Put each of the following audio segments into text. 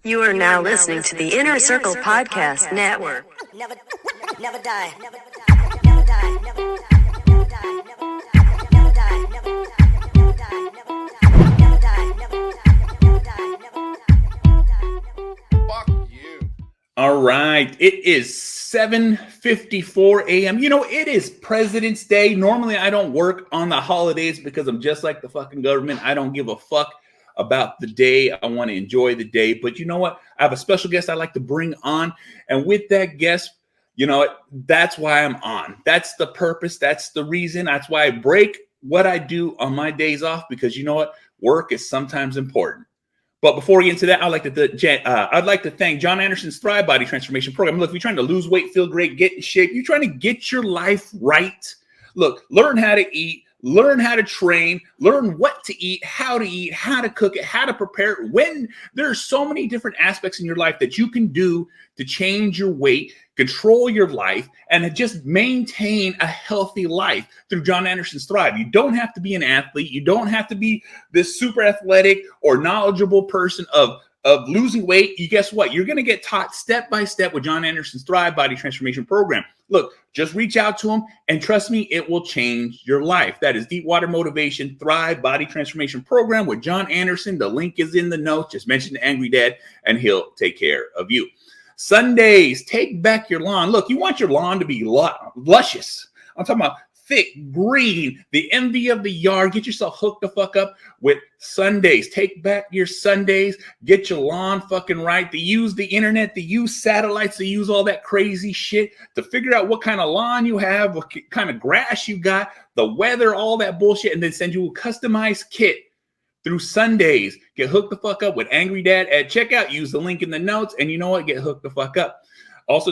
You are now listening to the Inner Circle Podcast Network. Never die. Never die. Never die. Never die. Never die. Never die. Never die. Never die. Never die. Fuck you. All right. It is 7:54 a.m. You know, it is President's Day. Normally, I don't work on the holidays because I'm just like the fucking government. I don't give a fuck about the day. I want to enjoy the day. But you know what? I have a special guest I'd like to bring on. And with that guest, you know what? That's why I'm on. That's the purpose. That's the reason. That's why I break what I do on my days off, because you know what? Work is sometimes important. But before we get into that, I'd like to thank Jon Andersen's Thrive Body Transformation Program. Look, if you're trying to lose weight, feel great, get in shape, you're trying to get your life right. Look, learn how to eat. Learn how to train, learn what to eat, how to cook it, how to prepare it. When there's so many different aspects in your life that you can do to change your weight, control your life, and just maintain a healthy life through Jon Andersen's Thrive. You don't have to be an athlete. You don't have to be this super athletic or knowledgeable person of losing weight. You guess what? You're going to get taught step by step with Jon Andersen's Thrive Body Transformation Program. Look, just reach out to him and trust me, it will change your life. That is Deepwater Motivation Thrive Body Transformation Program with Jon Andersen. The link is in the notes. Just mention the Angry Dad and he'll take care of you. Sundays, take back your lawn. Look, you want your lawn to be luscious. I'm talking about thick, green, the envy of the yard. Get yourself hooked the fuck up with Sundays. Take back your Sundays. Get your lawn fucking right. They use the internet. They use satellites. They use all that crazy shit to figure out what kind of lawn you have, what kind of grass you got, the weather, all that bullshit, and then send you a customized kit through Sundays. Get hooked the fuck up with Angry Dad at checkout. Use the link in the notes, and you know what? Get hooked the fuck up. Also,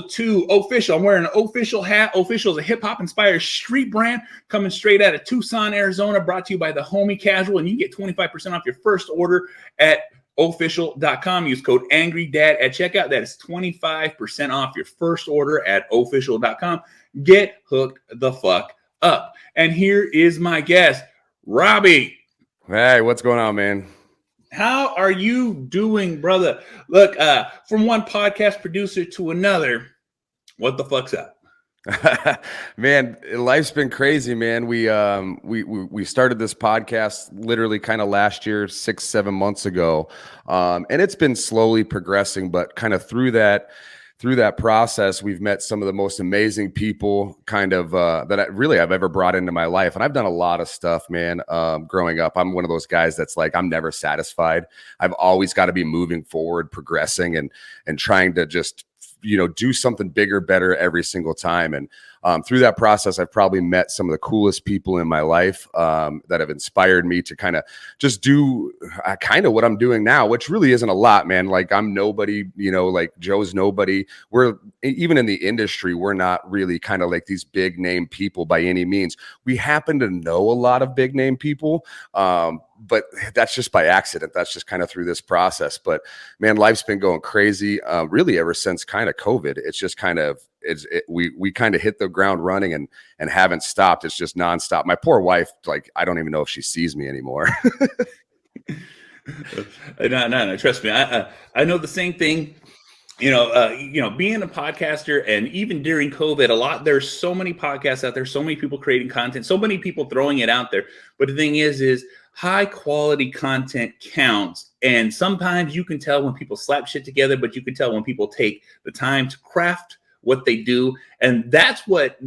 Official. I'm wearing an Official hat. Official is a hip-hop inspired street brand coming straight out of Tucson, Arizona, brought to you by the Homie Casual. And you get 25% off your first order at official.com. Use code AngryDad at checkout. That is 25% off your first order at official.com. Get hooked the fuck up. And here is my guest, Robie. Hey, what's going on, man? How are you doing, brother? Look, from one podcast producer to another, what the fuck's up? Man, life's been crazy, man. We started this podcast literally kind of last year, 6-7 months ago. And it's been slowly progressing, but kind of through that process, we've met some of the most amazing people that I've ever brought into my life. And I've done a lot of stuff, man. Growing up, I'm one of those guys that's like, I'm never satisfied. I've always got to be moving forward, progressing and trying to just, do something bigger, better every single time. And through that process, I've probably met some of the coolest people in my life that have inspired me to kind of just do kind of what I'm doing now, which really isn't a lot, man. Like I'm nobody, like Joe's nobody. We're even in the industry, we're not really kind of like these big name people by any means. We happen to know a lot of big name people, but that's just by accident. That's just kind of through this process. But man, life's been going crazy really ever since kind of COVID. It's just kind of, we kind of hit the ground running and haven't stopped. It's just nonstop. My poor wife, like, I don't even know if she sees me anymore. No, trust me. I know the same thing. Being a podcaster, and even during COVID, there's so many podcasts out there, so many people creating content, so many people throwing it out there. But the thing is high quality content counts. And sometimes you can tell when people slap shit together, but you can tell when people take the time to craft what they do. And that's what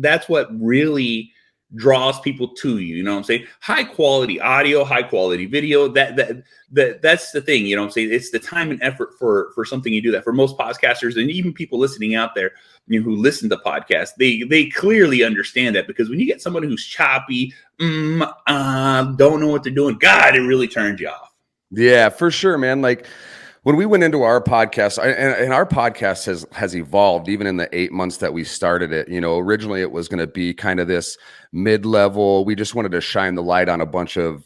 really draws people to you. You know what I'm saying? High quality audio, high quality video. That's the thing. You know what I'm saying? It's the time and effort for something you do that. For most podcasters and even people listening out there, who listen to podcasts, they clearly understand that, because when you get somebody who's choppy, don't know what they're doing, God, it really turns you off. Yeah, for sure, man. Like when we went into our podcast, and our podcast has evolved even in the 8 months that we started it. Originally it was going to be kind of this mid-level. We just wanted to shine the light on a bunch of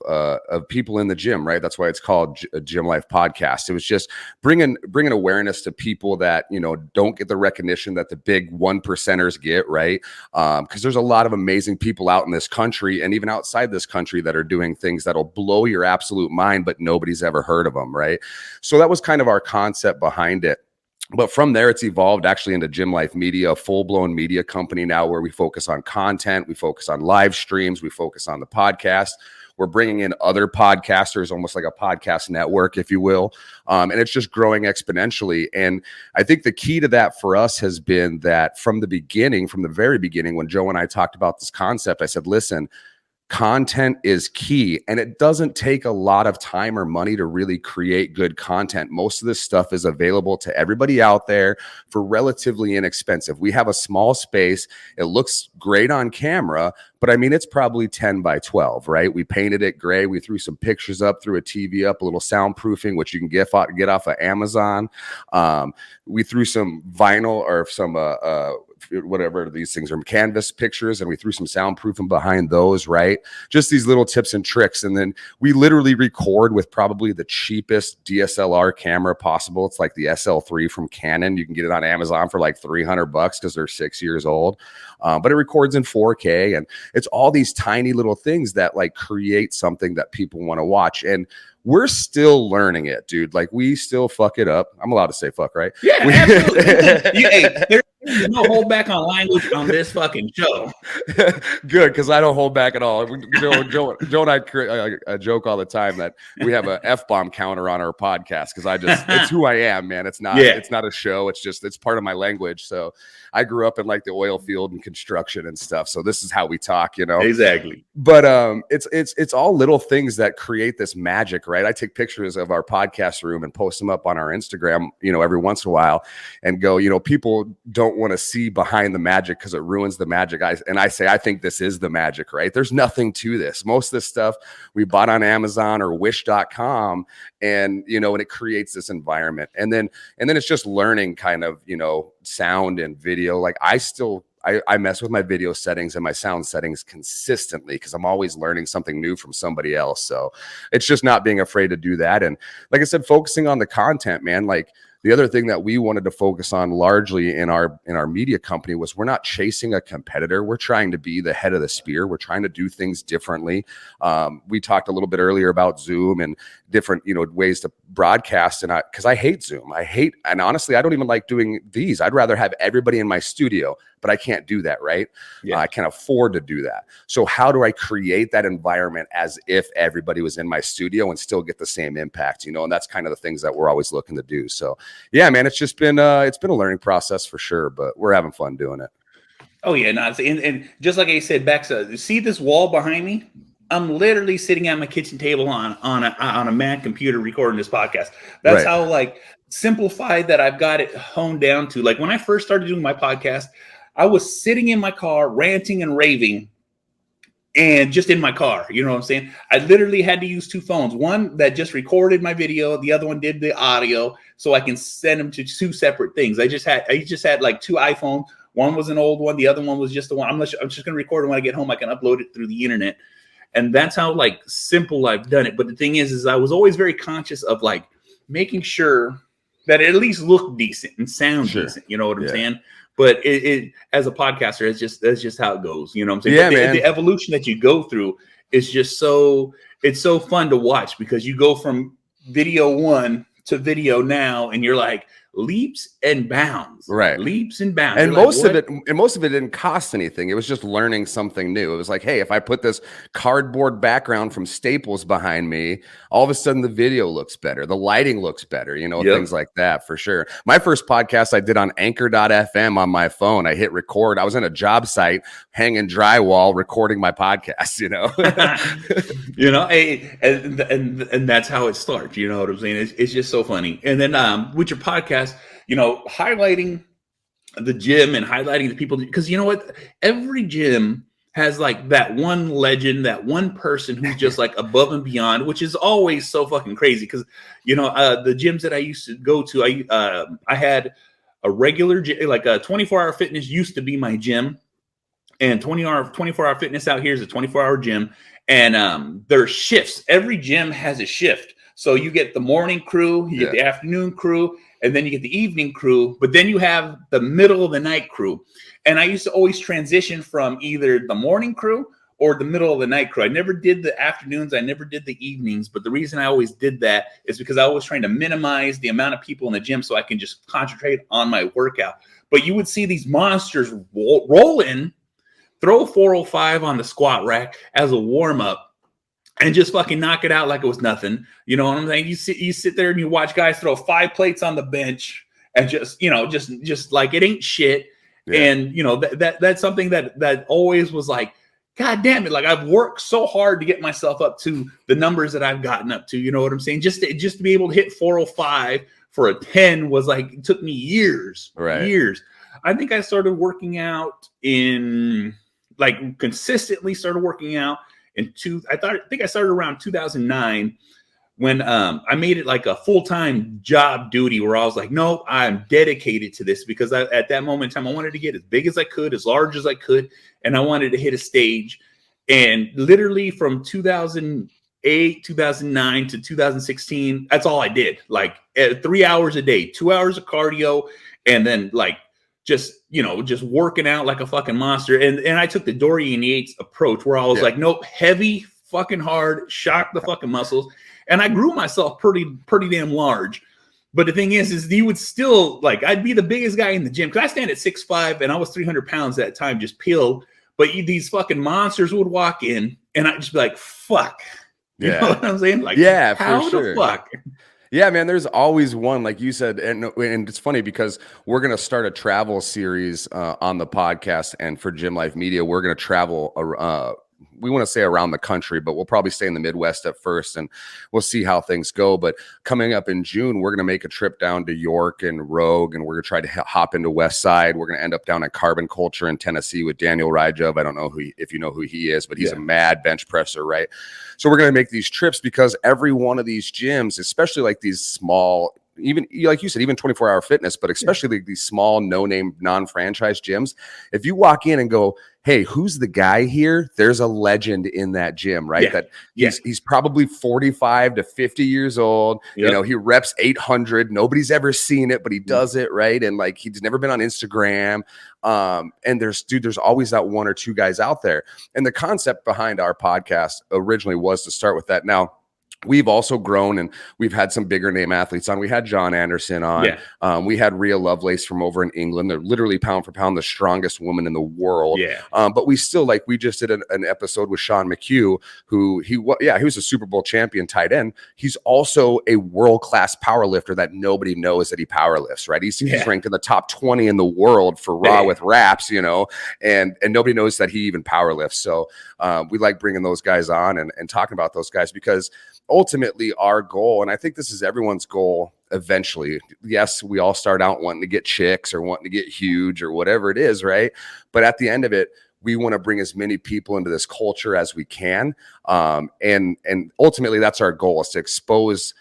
people in the gym, right? That's why it's called a Gym Life podcast. It was just bringing awareness to people that, don't get the recognition that the big 1%ers get, right? Because there's a lot of amazing people out in this country and even outside this country that are doing things that'll blow your absolute mind, but nobody's ever heard of them, right? So that was kind of our concept behind it. But from there, it's evolved actually into Gymlife.media, a full-blown media company now where we focus on content, we focus on live streams, we focus on the podcast. We're bringing in other podcasters, almost like a podcast network, if you will. And it's just growing exponentially. And I think the key to that for us has been that from the very beginning, when Joe and I talked about this concept, I said, listen, content is key, and it doesn't take a lot of time or money to really create good content. Most of this stuff is available to everybody out there for relatively inexpensive. We have a small space. It looks great on camera, but I mean, it's probably 10 by 12, right? We painted it gray. We threw some pictures up, threw a TV up, a little soundproofing, which you can get off of Amazon. We threw some vinyl or some whatever these things are, canvas pictures, and we threw some soundproofing behind those, right? Just these little tips and tricks. And then we literally record with probably the cheapest DSLR camera possible. It's like the SL3 from Canon. You can get it on Amazon for like $300 because they're 6 years old. But it records in 4K, and it's all these tiny little things that like create something that people want to watch. And we're still learning it, dude. Like, we still fuck it up. I'm allowed to say fuck, right? Yeah, absolutely. There's no hold back on language on this fucking show. Good, because I don't hold back at all. Joe and I joke all the time that we have a F-bomb counter on our podcast because it's who I am, man. It's not a show. It's part of my language. So I grew up in like the oil field and construction and stuff. So this is how we talk, you know? Exactly. But it's all little things that create this magic, right? I take pictures of our podcast room and post them up on our Instagram, you know, every once in a while, and go, you know, people don't want to see behind the magic because it ruins the magic. I say, I think this is the magic, right? There's nothing to this. Most of this stuff we bought on Amazon or wish.com, and, you know, and it creates this environment. And then it's just learning kind of, you know, sound and video. Like, I mess with my video settings and my sound settings consistently because I'm always learning something new from somebody else. So it's just not being afraid to do that. And like I said, focusing on the content, man. Like, the other thing that we wanted to focus on largely in our media company was we're not chasing a competitor. We're trying to be the head of the spear. We're trying to do things differently. We talked a little bit earlier about Zoom and different, you know, ways to broadcast. And because I hate Zoom, and honestly, I don't even like doing these. I'd rather have everybody in my studio, but I can't do that, right? Yeah. I can't afford to do that. So how do I create that environment as if everybody was in my studio and still get the same impact, you know? And that's kind of the things that we're always looking to do. So yeah, man, it's just been a learning process for sure, but we're having fun doing it. Oh yeah, and just like I said, Bexa, see this wall behind me? I'm literally sitting at my kitchen table on a Mac computer recording this podcast. That's right. How like simplified that I've got it honed down to. Like, when I first started doing my podcast, I was sitting in my car ranting and raving, and just in my car, you know what I'm saying? I literally had to use two phones, one that just recorded my video, the other one did the audio, so I can send them to two separate things. I just had like two iPhones. One was an old one, the other one was just the one. I'm just going to record it when I get home. I can upload it through the internet, and that's how like simple I've done it. But the thing is I was always very conscious of like making sure that it at least looked decent and sound decent. You know what I'm saying? But it as a podcaster, that's just how it goes. You know what I'm saying? Yeah, but the evolution that you go through is just it's so fun to watch, because you go from video one to video now, and you're like, leaps and bounds, right? Leaps and bounds. And most of it didn't cost anything. It was just learning something new. It was like, hey, if I put this cardboard background from Staples behind me, all of a sudden the video looks better, the lighting looks better, you know, things like that, for sure. My first podcast I did on Anchor.fm on my phone. I hit record. I was in a job site hanging drywall recording my podcast, you know. You know, and that's how it starts. You know what I'm saying? It's just so funny. And then with your podcast, you know, highlighting the gym and highlighting the people, because you know what, every gym has like that one legend, that one person who's just like above and beyond, which is always so fucking crazy. Because you know, the gyms that I used to go to, I had a regular gym, like a 24-hour fitness used to be my gym, and 24-hour fitness out here is a 24-hour gym, and there's shifts. Every gym has a shift, so you get the morning crew, you get the afternoon crew, and then you get the evening crew, but then you have the middle of the night crew. And I used to always transition from either the morning crew or the middle of the night crew. I never did the afternoons. I never did the evenings. But the reason I always did that is because I was trying to minimize the amount of people in the gym so I can just concentrate on my workout. But you would see these monsters roll in, throw a 405 on the squat rack as a warm up, and just fucking knock it out like it was nothing. You know what I'm saying? You sit there and you watch guys throw 5 plates on the bench and just like it ain't shit. Yeah. And that's something that always was like, God damn it. Like I've worked so hard to get myself up to the numbers that I've gotten up to. You know what I'm saying? Just to be able to hit 405 for a 10 was like, it took me years. I think I started working out consistently started working out I think I started around 2009 when I made it like a full-time job duty where I was like, no, I'm dedicated to this because at that moment in time, I wanted to get as big as I could, as large as I could, and I wanted to hit a stage. And literally from 2008, 2009 to 2016, that's all I did. Like 3 hours a day, 2 hours of cardio, and then like just working out like a fucking monster. And I took the Dorian Yates approach where I was like, nope, heavy, fucking hard, shock the fucking muscles. And I grew myself pretty damn large. But the thing is you would still I'd be the biggest guy in the gym because I stand at 6'5" and I was 300 pounds at that time, just peeled. But these fucking monsters would walk in and I'd just be like, fuck. You know what I'm saying? Like, how the fuck? Yeah, man, there's always one, like you said, and it's funny because we're going to start a travel series on the podcast, and for Gymlife.media, we're going to travel, we want to say around the country, but we'll probably stay in the Midwest at first, and we'll see how things go. But coming up in June, we're going to make a trip down to York and Rogue, and we're going to try to hop into West Side. We're going to end up down at Carbon Culture in Tennessee with Daniel Rajov. I don't know if you know who he is, but he's a mad bench presser, right? So we're going to make these trips because every one of these gyms, especially like these small, even like you said, even 24-hour fitness, but especially these small, no-name, non-franchise gyms, if you walk in and go, hey, who's the guy here? There's a legend in that gym, right? That he's probably 45 to 50 years old. You know, he reps 800. Nobody's ever seen it, but he does it, right? And like he's never been on Instagram. And there's always that one or two guys out there. And the concept behind our podcast originally was to start with that. Now, we've also grown and we've had some bigger name athletes on. We had Jon Andersen on. We had Rhea Lovelace from over in England. They're literally pound for pound the strongest woman in the world. But we still we just did an episode with Sean McHugh, who he was a Super Bowl champion tight end. He's also a world-class power lifter that nobody knows that he power lifts, right? He's ranked in the top 20 in the world for raw with wraps, and nobody knows that he even power lifts. So we like bringing those guys on and talking about those guys because ultimately our goal, and I think this is everyone's goal eventually. Yes, we all start out wanting to get chicks or wanting to get huge or whatever it is, right? But at the end of it, we want to bring as many people into this culture as we can. And ultimately that's our goal, is to expose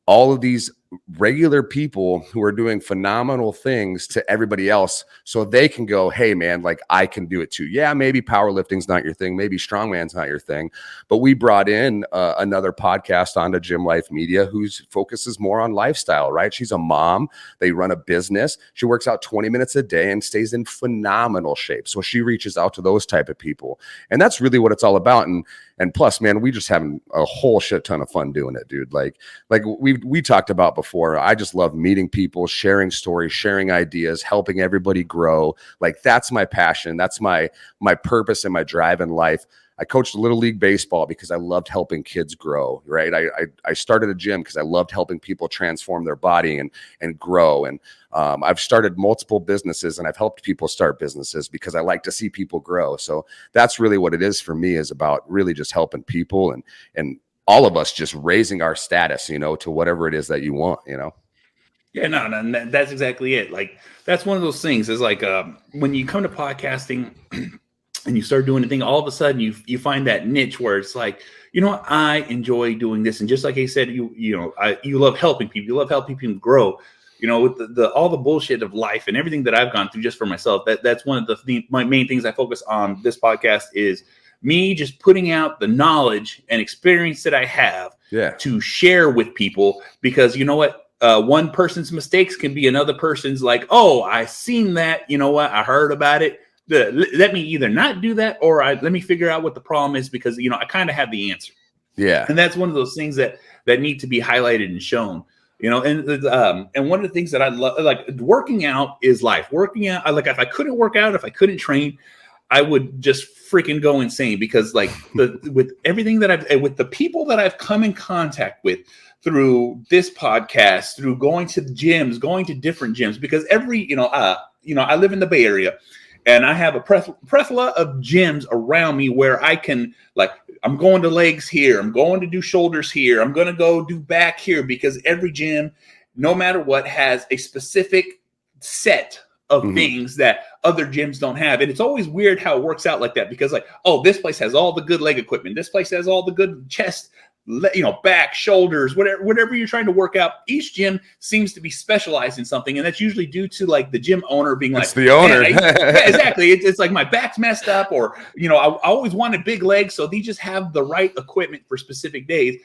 all of these regular people who are doing phenomenal things to everybody else so they can go, hey man, like I can do it too. Yeah, maybe powerlifting's not your thing, maybe strongman's not your thing, but we brought in another podcast onto Gymlife.media whose focuses more on lifestyle, right? She's a mom, they run a business, she works out 20 minutes a day and stays in phenomenal shape. So she reaches out to those type of people, and that's really what it's all about. And plus, man, we just having a whole shit ton of fun doing it, dude. Like we talked about before, I just love meeting people, sharing stories, sharing ideas, helping everybody grow. Like that's my passion. That's my purpose and my drive in life. I coached Little League baseball because I loved helping kids grow, right? I started a gym because I loved helping people transform their body and grow. And I've started multiple businesses and I've helped people start businesses because I like to see people grow. So that's really what it is for me, is about really just helping people and all of us just raising our status, to whatever it is that you want, Yeah, no, that's exactly it. Like, that's one of those things is like, when you come to podcasting and you start doing a thing, all of a sudden you find that niche where it's like, I enjoy doing this. And just like I said, you love helping people. You love helping people grow, with all the bullshit of life and everything that I've gone through just for myself. That's one of my main things I focus on this podcast is me just putting out the knowledge and experience that I have to share with people, because you know what? One person's mistakes can be another person's like, oh, I seen that. You know what? I heard about it. let me either not do that or let me figure out what the problem is, because, you know, I kind of have the answer. Yeah. And that's one of those things that need to be highlighted and shown, you know. And one of the things that I love, like, working out is life. Working out, like, if I couldn't work out, if I couldn't train, I would just freaking go insane, because, like, with everything that with the people that I've come in contact with through this podcast, through going to the gyms, going to different gyms, because I live in the Bay Area, and I have a plethora of gyms around me where I can, like, I'm going to legs here, I'm going to do shoulders here, I'm going to go do back here, because every gym, no matter what, has a specific set of things that other gyms don't have. And it's always weird how it works out like that, because, like, oh, this place has all the good leg equipment, this place has all the good chest, you know, back, shoulders, whatever you're trying to work out. Each gym seems to be specialized in something, and that's usually due to, like, the gym owner being like, the owner. Yeah, exactly. It's like, my back's messed up, or, you know, I always wanted big legs, so they just have the right equipment for specific days.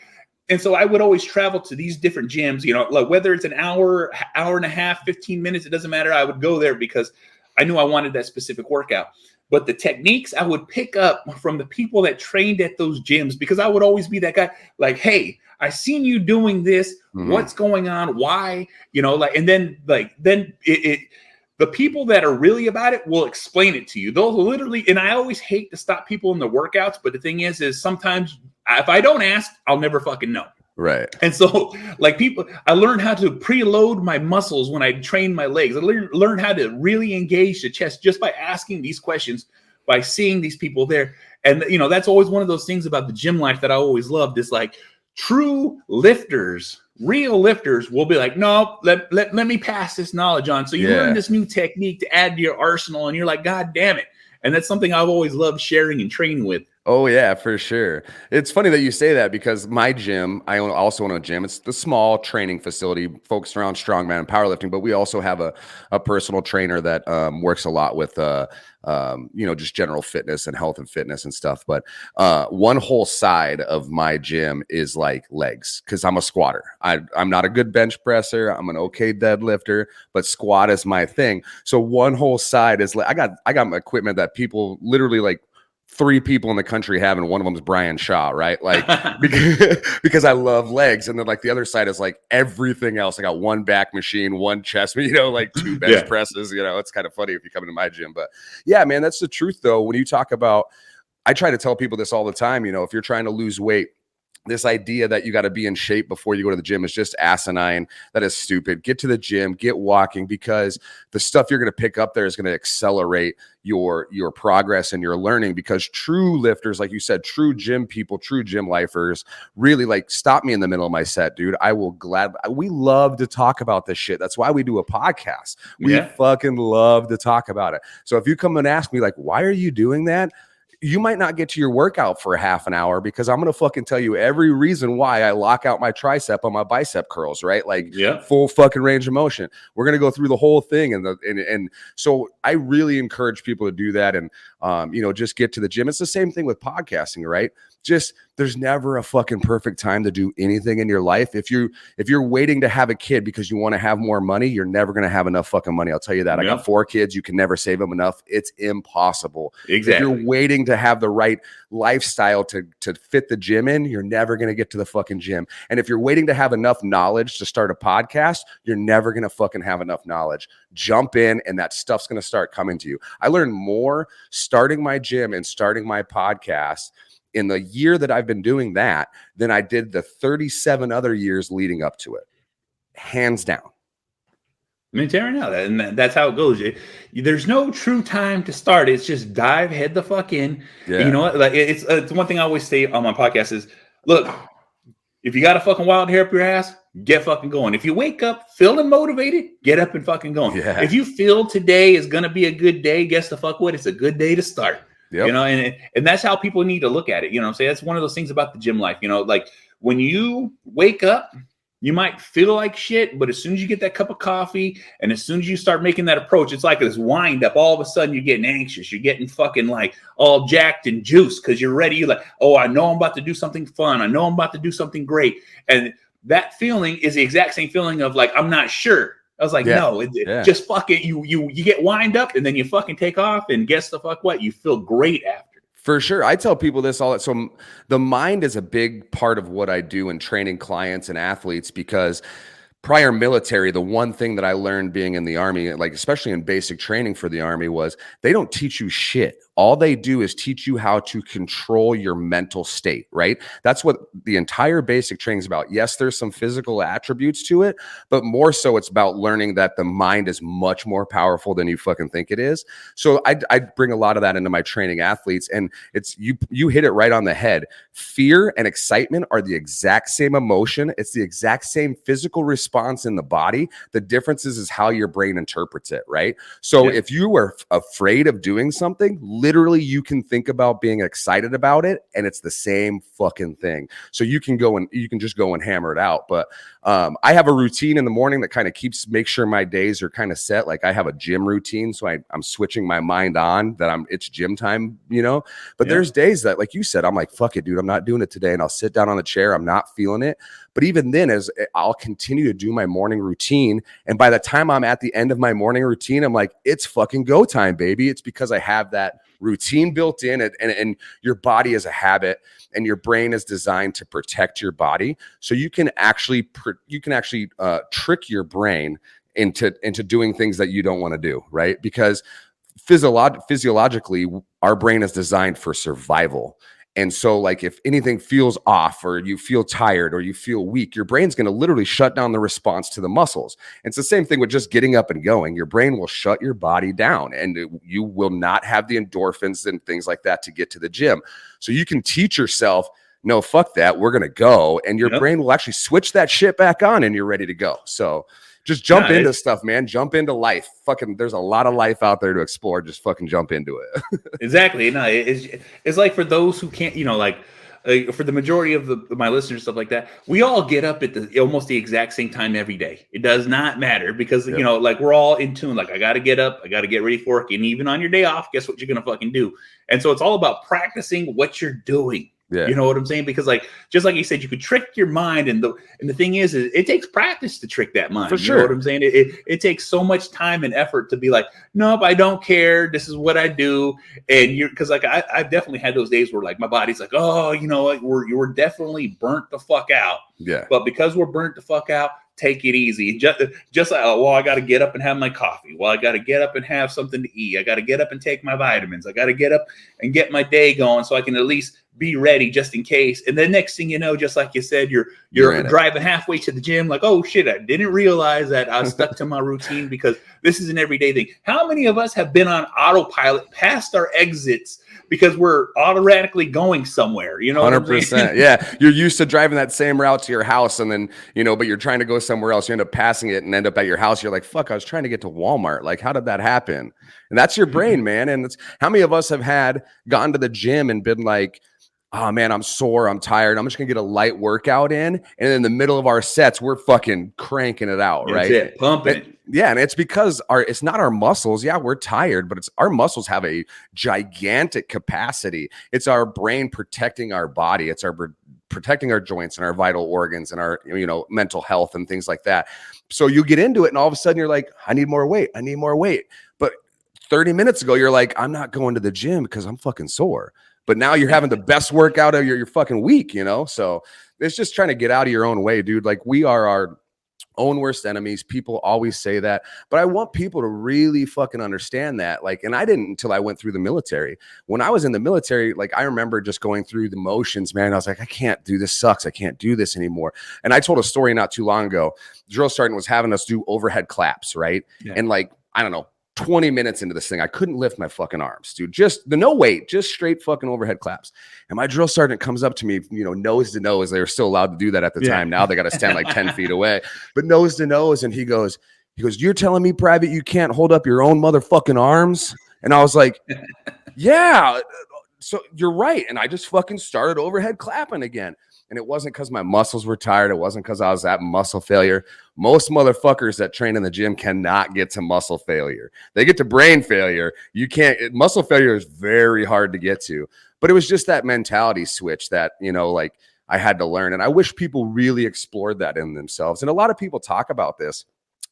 And so I would always travel to these different gyms, you know, like, whether it's an hour and a half, 15 minutes, it doesn't matter. I would go there because I knew I wanted that specific workout. But the techniques I would pick up from the people that trained at those gyms, because I would always be that guy, like, hey, I seen you doing this. What's going on? Why? You know, like, and then the people that are really about it will explain it to you. They'll literally, and I always hate to stop people in the workouts, but the thing is sometimes if I don't ask, I'll never fucking know. Right. And so, like, I learned how to preload my muscles when I train my legs. I learned how to really engage the chest just by asking these questions, by seeing these people there. And, you know, that's always one of those things about the gym life that I always loved, is, like, true lifters, real lifters will be like, no, let me pass this knowledge on. So you learn this new technique to add to your arsenal, and you're like, God damn it. And that's something I've always loved sharing and training with. Oh yeah, for sure. It's funny that you say that, because my gym, I also own a gym. It's the small training facility focused around strongman and powerlifting, but we also have a personal trainer that works a lot with just general fitness and health and fitness and stuff. But one whole side of my gym is like legs, because I'm a squatter. I'm not a good bench presser. I'm an okay deadlifter, but squat is my thing. So one whole side is like, I got my equipment that people literally, like, 3 people in the country have, and one of them is Brian Shaw, right? Like, because I love legs. And then, like, the other side is, like, everything else. I got 1 back machine, 1 chest, you know, like 2 bench presses. You know, it's kind of funny if you come into my gym. But yeah, man, that's the truth, though. When you talk about, I try to tell people this all the time, you know, if you're trying to lose weight, this idea that you got to be in shape before you go to the gym is just asinine. That is stupid. Get to the gym, get walking, because the stuff you're going to pick up there is going to accelerate your progress and your learning. Because true lifters, like you said, true gym people, true gym lifers, really, like, stop me in the middle of my set, dude. We love to talk about this shit. That's why we do a podcast. We fucking love to talk about it. So if you come and ask me, like, why are you doing that? You might not get to your workout for a half an hour, because I'm going to fucking tell you every reason why I lock out my tricep on my bicep curls, right? Like, full fucking range of motion. We're going to go through the whole thing. And so I really encourage people to do that. And, just get to the gym. It's the same thing with podcasting, right? Just, there's never a fucking perfect time to do anything in your life. If you're waiting to have a kid because you want to have more money, you're never going to have enough fucking money. I'll tell you that. I got 4 kids. You can never save them enough. It's impossible. Exactly. If you're waiting to have the right lifestyle to fit the gym in, you're never going to get to the fucking gym. And if you're waiting to have enough knowledge to start a podcast, you're never going to fucking have enough knowledge. Jump in, and that stuff's going to start coming to you. I learned more starting my gym and starting my podcast in the year that I've been doing that than I did the 37 other years leading up to it. Hands down. I mean, tearing out, and that's how it goes. There's no true time to start. It's just dive head the fuck in. Yeah. You know what? Like, it's one thing I always say on my podcast is, look, if you got a fucking wild hair up your ass, get fucking going. If you wake up feeling motivated, get up and fucking going. Yeah. If you feel today is going to be a good day, guess the fuck what? It's a good day to start. Yep. You know, and that's how people need to look at it. You know what I'm saying? That's one of those things about the gym life. You know, like, when you wake up, you might feel like shit, but as soon as you get that cup of coffee and as soon as you start making that approach, it's like this wind up. All of a sudden you're getting anxious. You're getting fucking, like, all jacked and juiced because you're ready. You're like, oh, I know I'm about to do something fun. I know I'm about to do something great. And that feeling is the exact same feeling of, like, I'm not sure. I was like, Yeah. no, just fuck it. You get wind up and then you fucking take off, and guess the fuck what? You feel great after. For sure. I tell people this all. So the mind is a big part of what I do in training clients and athletes, because prior military, the one thing that I learned being in the Army, like especially in basic training for the Army, was they don't teach you shit. All they do is teach you how to control your mental state, right? That's what the entire basic training is about. Yes, there's some physical attributes to it, but more so it's about learning that the mind is much more powerful than you fucking think it is. So I bring a lot of that into my training athletes, and it's you hit it right on the head. Fear and excitement are the exact same emotion. It's the exact same physical response in the body. The difference is how your brain interprets it, right? So if you were afraid of doing something, literally you can think about being excited about it, and it's the same fucking thing. So you can just go and hammer it out. But I have a routine in the morning that kind of make sure my days are kind of set. Like I have a gym routine, so I'm switching my mind on that it's gym time, but there's days that, like you said, I'm like, fuck it, dude, I'm not doing it today. And I'll sit down on the chair. I'm not feeling it. But even then, as I'll continue to do my morning routine, and by the time I'm at the end of my morning routine, I'm like, it's fucking go time, baby. It's because I have that routine built in, and your body is a habit, and your brain is designed to protect your body. So you can actually trick your brain into doing things that you don't want to do, right? Because physiologically, our brain is designed for survival. And so like if anything feels off, or you feel tired, or you feel weak, your brain's going to literally shut down the response to the muscles. It's the same thing with just getting up and going. Your brain will shut your body down, and you will not have the endorphins and things like that to get to the gym. So you can teach yourself, no, fuck that, we're going to go. And your brain will actually switch that shit back on, and you're ready to go. So just jump into stuff, man. Jump into life. Fucking, there's a lot of life out there to explore. Just fucking jump into it. Exactly. No, it's like for those who can't, for the majority of my listeners, stuff like that, we all get up at almost the exact same time every day. It does not matter, because like we're all in tune. Like I got to get up, I got to get ready for work, and even on your day off, guess what you're gonna fucking do? And so it's all about practicing what you're doing. Yeah. You know what I'm saying? Because just like you said, you could trick your mind, and the thing is it takes practice to trick that mind. For sure. You know what I'm saying? It takes so much time and effort to be like, nope, I don't care. This is what I do. And because like I've definitely had those days where like my body's like, oh, like we're definitely burnt the fuck out. Yeah. But because we're burnt the fuck out, take it easy. Just like, well, I got to get up and have my coffee. Well, I got to get up and have something to eat. I got to get up and take my vitamins. I got to get up and get my day going so I can at least be ready just in case. And then next thing you know, just like you said, you're driving halfway to the gym like, oh shit, I didn't realize that I was stuck to my routine, because this is an everyday thing. How many of us have been on autopilot past our exits because we're automatically going somewhere? You know, 100%. Yeah. You're used to driving that same route to your house, and then, but you're trying to go somewhere else. You end up passing it and end up at your house. You're like, fuck, I was trying to get to Walmart. Like, how did that happen? And that's your brain, man. And how many of us have gone to the gym and been like, oh man, I'm sore, I'm tired, I'm just gonna get a light workout in, and in the middle of our sets, we're fucking cranking it out, right? That's it, pumping it. Yeah, and it's because it's not our muscles. Yeah, we're tired, but our muscles have a gigantic capacity. It's our brain protecting our body. It's protecting our joints and our vital organs and our mental health and things like that. So you get into it, and all of a sudden you're like, I need more weight. But 30 minutes ago, you're like, I'm not going to the gym because I'm fucking sore. But now you're having the best workout of your fucking week, So it's just trying to get out of your own way, dude. Like, we are our own worst enemies. People always say that, but I want people to really fucking understand that. Like, and I didn't until I went through the military. When I was in the military, like, I remember just going through the motions, man. I was like, I can't do this. Sucks. I can't do this anymore. And I told a story not too long ago. Drill sergeant was having us do overhead claps, right? Yeah. And like, I don't know, 20 minutes into this thing, I couldn't lift my fucking arms, dude. Just no weight, just straight fucking overhead claps. And my drill sergeant comes up to me, nose to nose. They were still allowed to do that at the time. Now they got to stand like 10 feet away, but nose to nose. And he goes, you're telling me, Private, you can't hold up your own motherfucking arms? And I was like, yeah, so you're right. And I just fucking started overhead clapping again. And it wasn't because my muscles were tired. It wasn't because I was at muscle failure. Most motherfuckers that train in the gym cannot get to muscle failure. They get to brain failure. You can't. Muscle failure is very hard to get to. But it was just that mentality switch that, like, I had to learn. And I wish people really explored that in themselves. And a lot of people talk about this.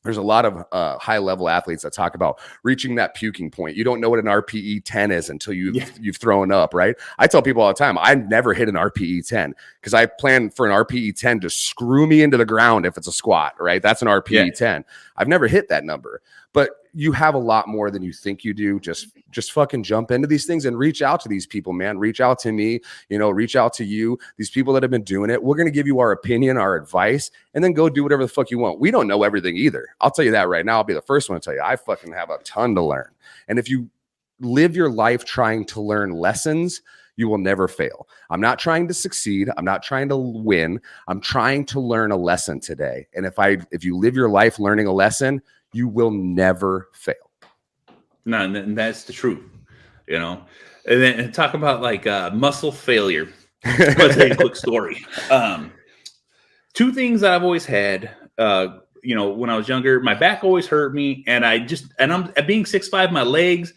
there's a lot of high level athletes that talk about reaching that puking point. You don't know what an RPE 10 is until you've thrown up, right? I tell people all the time, I never hit an RPE 10 because I plan for an RPE 10 to screw me into the ground if it's a squat, right? That's an RPE 10. I've never hit that number, but you have a lot more than you think you do. Just fucking jump into these things and reach out to these people, man. Reach out to me, reach out to you, these people that have been doing it. We're going to give you our opinion, our advice, and then go do whatever the fuck you want. We don't know everything either. I'll tell you that right now. I'll be the first one to tell you, I fucking have a ton to learn. And if you live your life trying to learn lessons, you will never fail. I'm not trying to succeed. I'm not trying to win. I'm trying to learn a lesson today. And if you live your life learning a lesson, you will never fail. No, and that's the truth, And then talk about like muscle failure. Let's tell you a quick story. Two things that I've always had. When I was younger, my back always hurt me, and I'm being 6'5", my legs.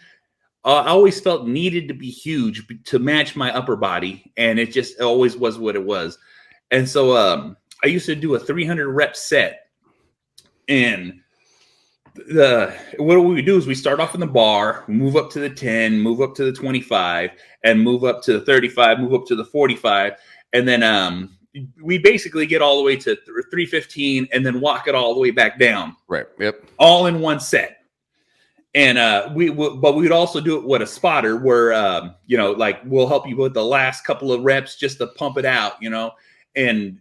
I always felt needed to be huge to match my upper body, and it just always was what it was. And so I used to do a 300 rep set, and what we would do is we start off in the bar, move up to the 10, move up to the 25, and move up to the 35, move up to the 45, and then we basically get all the way to 315, and then walk it all the way back down. Right. Yep. All in one set. And we would also do it with a spotter where we'll help you with the last couple of reps just to pump it out, And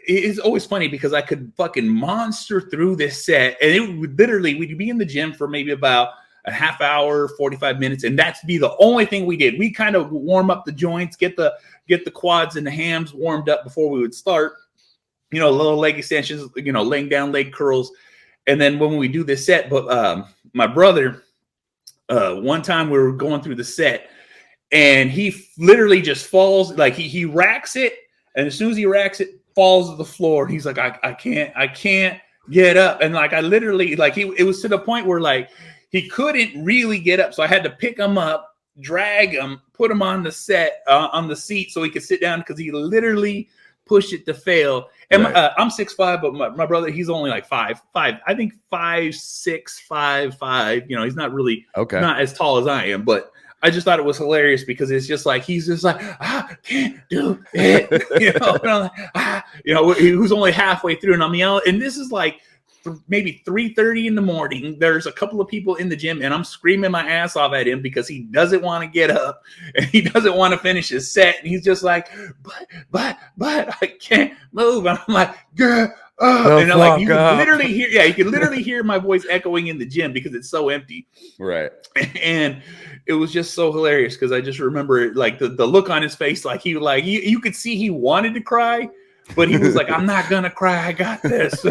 it's always funny because I could fucking monster through this set, and it would literally, we'd be in the gym for maybe about a half hour, 45 minutes, and that's be the only thing we did. We kind of warm up the joints, get the quads and the hams warmed up before we would start. Little leg extensions, laying down leg curls, and then when we do this set, but my brother, one time we were going through the set, and he literally just falls, like he racks it. And as soon as he racks it, falls to the floor. And he's like, I can't get up. And like, I literally, it was to the point where he couldn't really get up. So I had to pick him up, drag him, put him on the seat so he could sit down, because he literally pushed it to fail. And right. I'm 6'5", but my brother, he's only like 5'5", I think 5'6", 5'5". He's not really not as tall as I am, but I just thought it was hilarious because it's just like, he's just like, I can't do it. And I'm like, he was only halfway through, and I'm yelling. And this is like maybe 3:30 in the morning. There's a couple of people in the gym, and I'm screaming my ass off at him because he doesn't want to get up and he doesn't want to finish his set. And he's just like, but I can't move. And I'm like, girl. And I'm like, you can literally hear my voice echoing in the gym because it's so empty. Right. And it was just so hilarious because I just remember the look on his face, you could see he wanted to cry, but he was like, I'm not gonna cry, I got this.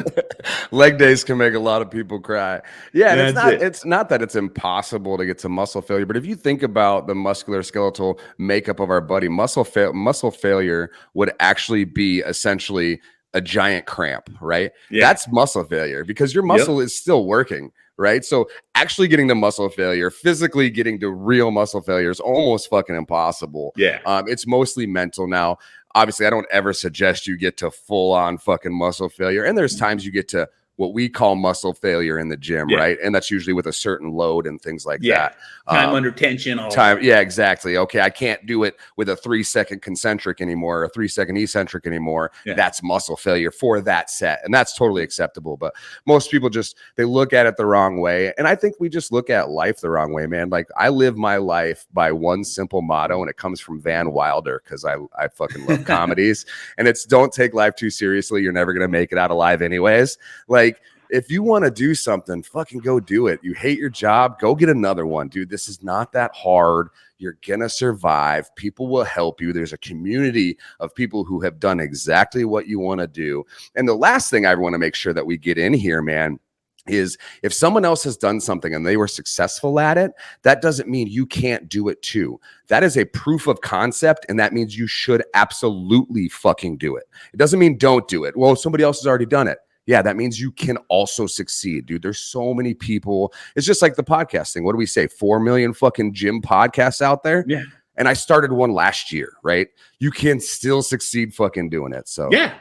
Leg days can make a lot of people cry. Yeah, and it's not that it's impossible to get to muscle failure, but if you think about the musculoskeletal makeup of our body, muscle failure would actually be essentially a giant cramp, right? Yeah. That's muscle failure because your muscle is still working, right? So actually getting to muscle failure, physically getting to real muscle failure is almost fucking impossible. Yeah. It's mostly mental now. Obviously, I don't ever suggest you get to full on fucking muscle failure. And there's times you get to what we call muscle failure in the gym, right? And that's usually with a certain load and things like that. Time under tension. Yeah, exactly. Okay, I can't do it with a 3-second concentric anymore, or a 3-second eccentric anymore. Yeah. That's muscle failure for that set. And that's totally acceptable. But most people they look at it the wrong way. And I think we just look at life the wrong way, man. Like, I live my life by one simple motto, and it comes from Van Wilder, because I fucking love comedies. And it's, don't take life too seriously. You're never going to make it out alive anyways. Like, if you want to do something, fucking go do it. You hate your job, go get another one, dude. This is not that hard. You're going to survive. People will help you. There's a community of people who have done exactly what you want to do. And the last thing I want to make sure that we get in here, man, is if someone else has done something and they were successful at it, that doesn't mean you can't do it too. That is a proof of concept, and that means you should absolutely fucking do it. It doesn't mean don't do it. Well, somebody else has already done it. Yeah, that means you can also succeed, dude. There's so many people. It's just like the podcast thing. What do we say? 4 million fucking gym podcasts out there. Yeah. And I started one last year, right? You can still succeed fucking doing it. So yeah.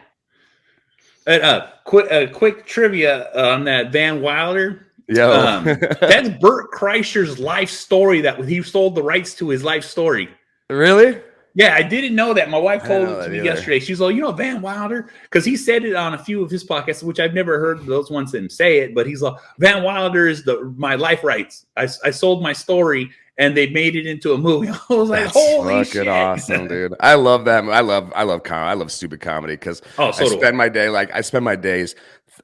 Quick trivia on that Van Wilder. Yo. That's Bert Kreischer's life story that he sold the rights to his life story. Really? Yeah, I didn't know that. My wife told it to me either. yesterday. She's like, Van Wilder? Because he said it on a few of his podcasts, which I've never heard those ones him say it, but he's like, Van Wilder is my life rights. I sold my story and they made it into a movie. I was like, That's holy fucking shit. awesome, dude. I love that. I love comedy. I love stupid comedy because I spend my days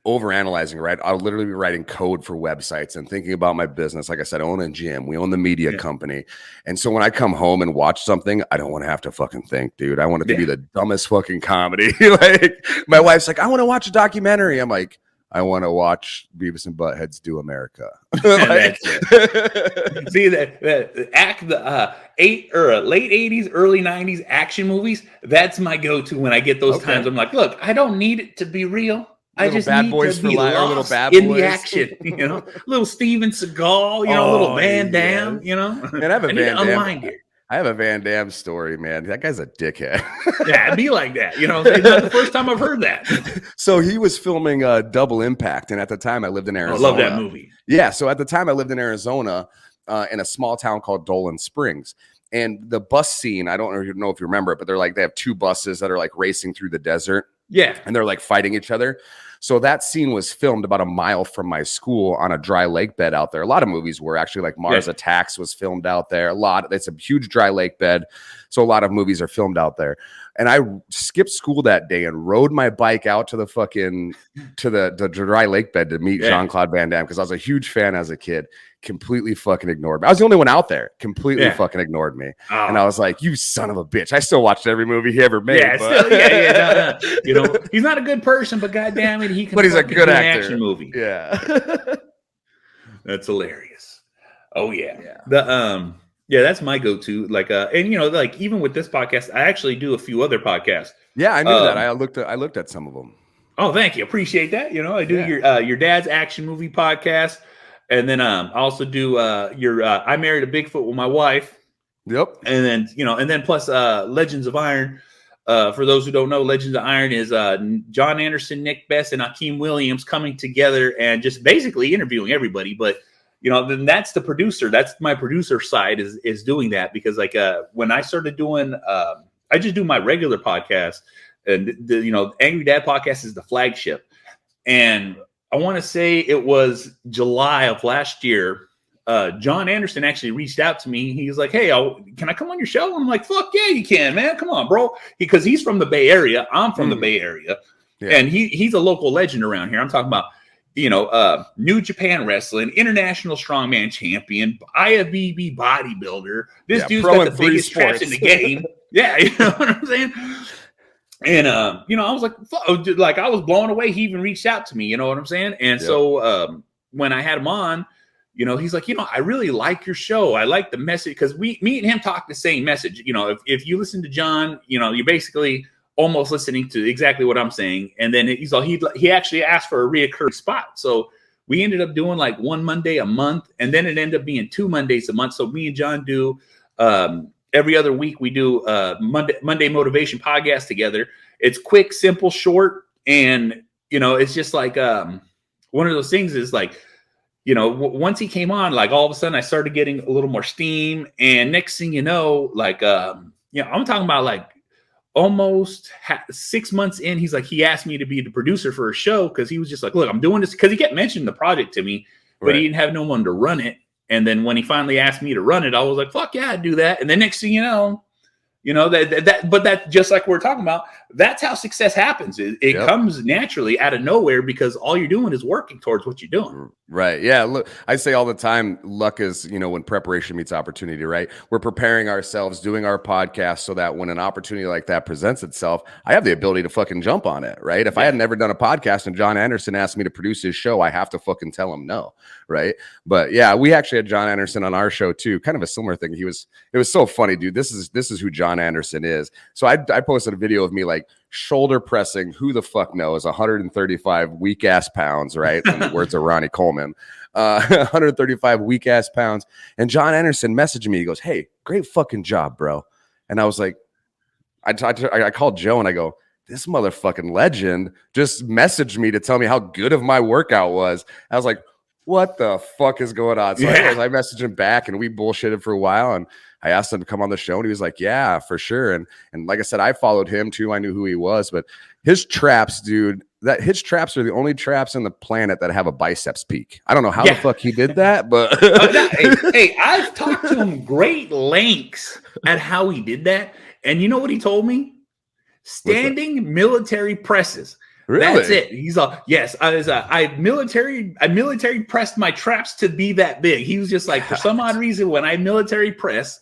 overanalyzing, right? I'll literally be writing code for websites and thinking about my business. Like I said, I own a gym. We own the media company. And so when I come home and watch something, I don't want to have to fucking think, dude. I want it to be the dumbest fucking comedy. Like my wife's like, I want to watch a documentary. I'm like, I want to watch Beavis and Butthead's Do America. Like, see the late 80s, early 90s action movies. That's my go-to when I get those times. I'm like, look, I don't need it to be little real. I just Bad need Boys to for be Life, lost little Bad in Boys. the action. Little Steven Seagal, little Van Damme. And I have a Van Damme. I have a Van Damme story, man. That guy's a dickhead. Yeah, it'd be like that. It's not the first time I've heard that. So he was filming Double Impact, and at the time I lived in Arizona. I love that movie. Yeah, so at the time I lived in Arizona in a small town called Dolan Springs. And the bus scene, I don't know if you remember it, but they have two buses that are like racing through the desert. Yeah. And they're like fighting each other. So that scene was filmed about a mile from my school on a dry lake bed out there. A lot of movies were actually, like Mars Attacks was filmed out there. It's a huge dry lake bed. So a lot of movies are filmed out there. And I skipped school that day and rode my bike out to the dry lake bed to meet Jean-Claude Van Damme because I was a huge fan as a kid. Completely fucking ignored me. I was the only one out there. Completely fucking ignored me. Oh. And I was like, you son of a bitch. I still watched every movie he ever made. He's not a good person, but goddamn it, he can. But he's a good actor. Action movie. Yeah. That's hilarious. Oh yeah. That's my go-to. And even with this podcast, I actually do a few other podcasts. Yeah, I knew that. I looked at some of them. Oh, thank you. Appreciate that. I do your dad's action movie podcast. And then I also do I Married a Bigfoot with my wife. Yep. And then plus Legends of Iron. For those who don't know, Legends of Iron is Jon Andersen, Nick Best, and Akeem Williams coming together and just basically interviewing everybody. But then that's the producer. That's my producer side is doing that because when I started doing I just do my regular podcast and the Angry Dad podcast is the flagship. And I want to say it was July of last year. Jon Andersen actually reached out to me. He was like, hey, can I come on your show? I'm like, fuck yeah, you can, man. Come on, bro. Because he's from the Bay Area. I'm from the Bay Area. Yeah. And he's a local legend around here. I'm talking about, New Japan Wrestling, international strongman champion, IFBB bodybuilder. This dude's got the biggest traps in the game. Yeah, you know what I'm saying? And, I was like, I was blown away. He even reached out to me, you know what I'm saying? And so when I had him on, he's like, I really like your show. I like the message because me and him talk the same message. If you listen to John, you're basically almost listening to exactly what I'm saying. And then he's like, he actually asked for a reoccurring spot. So we ended up doing like one Monday a month. And then it ended up being 2 Mondays a month. So me and John do, every other week we do Monday motivation podcast together. It's quick, simple, short. And, it's just like one of those things is like, once he came on, like all of a sudden I started getting a little more steam. And next thing you know, I'm talking about like almost 6 months in, he asked me to be the producer for a show because he was just like, look, I'm doing this because he kept mentioning the project to me, but he didn't have no one to run it. And then when he finally asked me to run it, I was like, fuck yeah, I'd do that. And then next thing you know, but that just like we're talking about, that's how success happens. It comes naturally out of nowhere because all you're doing is working towards what you're doing. Right. Yeah. Look, I say all the time, luck is, when preparation meets opportunity, right? We're preparing ourselves, doing our podcast so that when an opportunity like that presents itself, I have the ability to fucking jump on it. Right. If I had never done a podcast and Jon Andersen asked me to produce his show, I have to fucking tell him no. Right. But yeah, we actually had Jon Andersen on our show too. Kind of a similar thing. It was so funny, dude. This is who Jon Andersen is. So I posted a video of me like shoulder pressing, who the fuck knows, 135 weak ass pounds, right? In the words of Ronnie Coleman, 135 weak ass pounds. And Jon Andersen messaged me. He goes, hey, great fucking job, bro. And I was like, I called Joe and I go, this motherfucking legend just messaged me to tell me how good of my workout was. I was like, what the fuck is going on? So anyways, I messaged him back and we bullshitted for a while. And I asked him to come on the show and he was like, yeah, for sure. And like I said, I followed him too. I knew who he was, but his traps, dude, his traps are the only traps on the planet that have a biceps peak. I don't know how the fuck he did that, but hey, I've talked to him great lengths at how he did that. And you know what he told me? Standing military presses. Really? That's it. He's all, yes, I military pressed my traps to be that big. He was just like, for some odd reason, when I military press,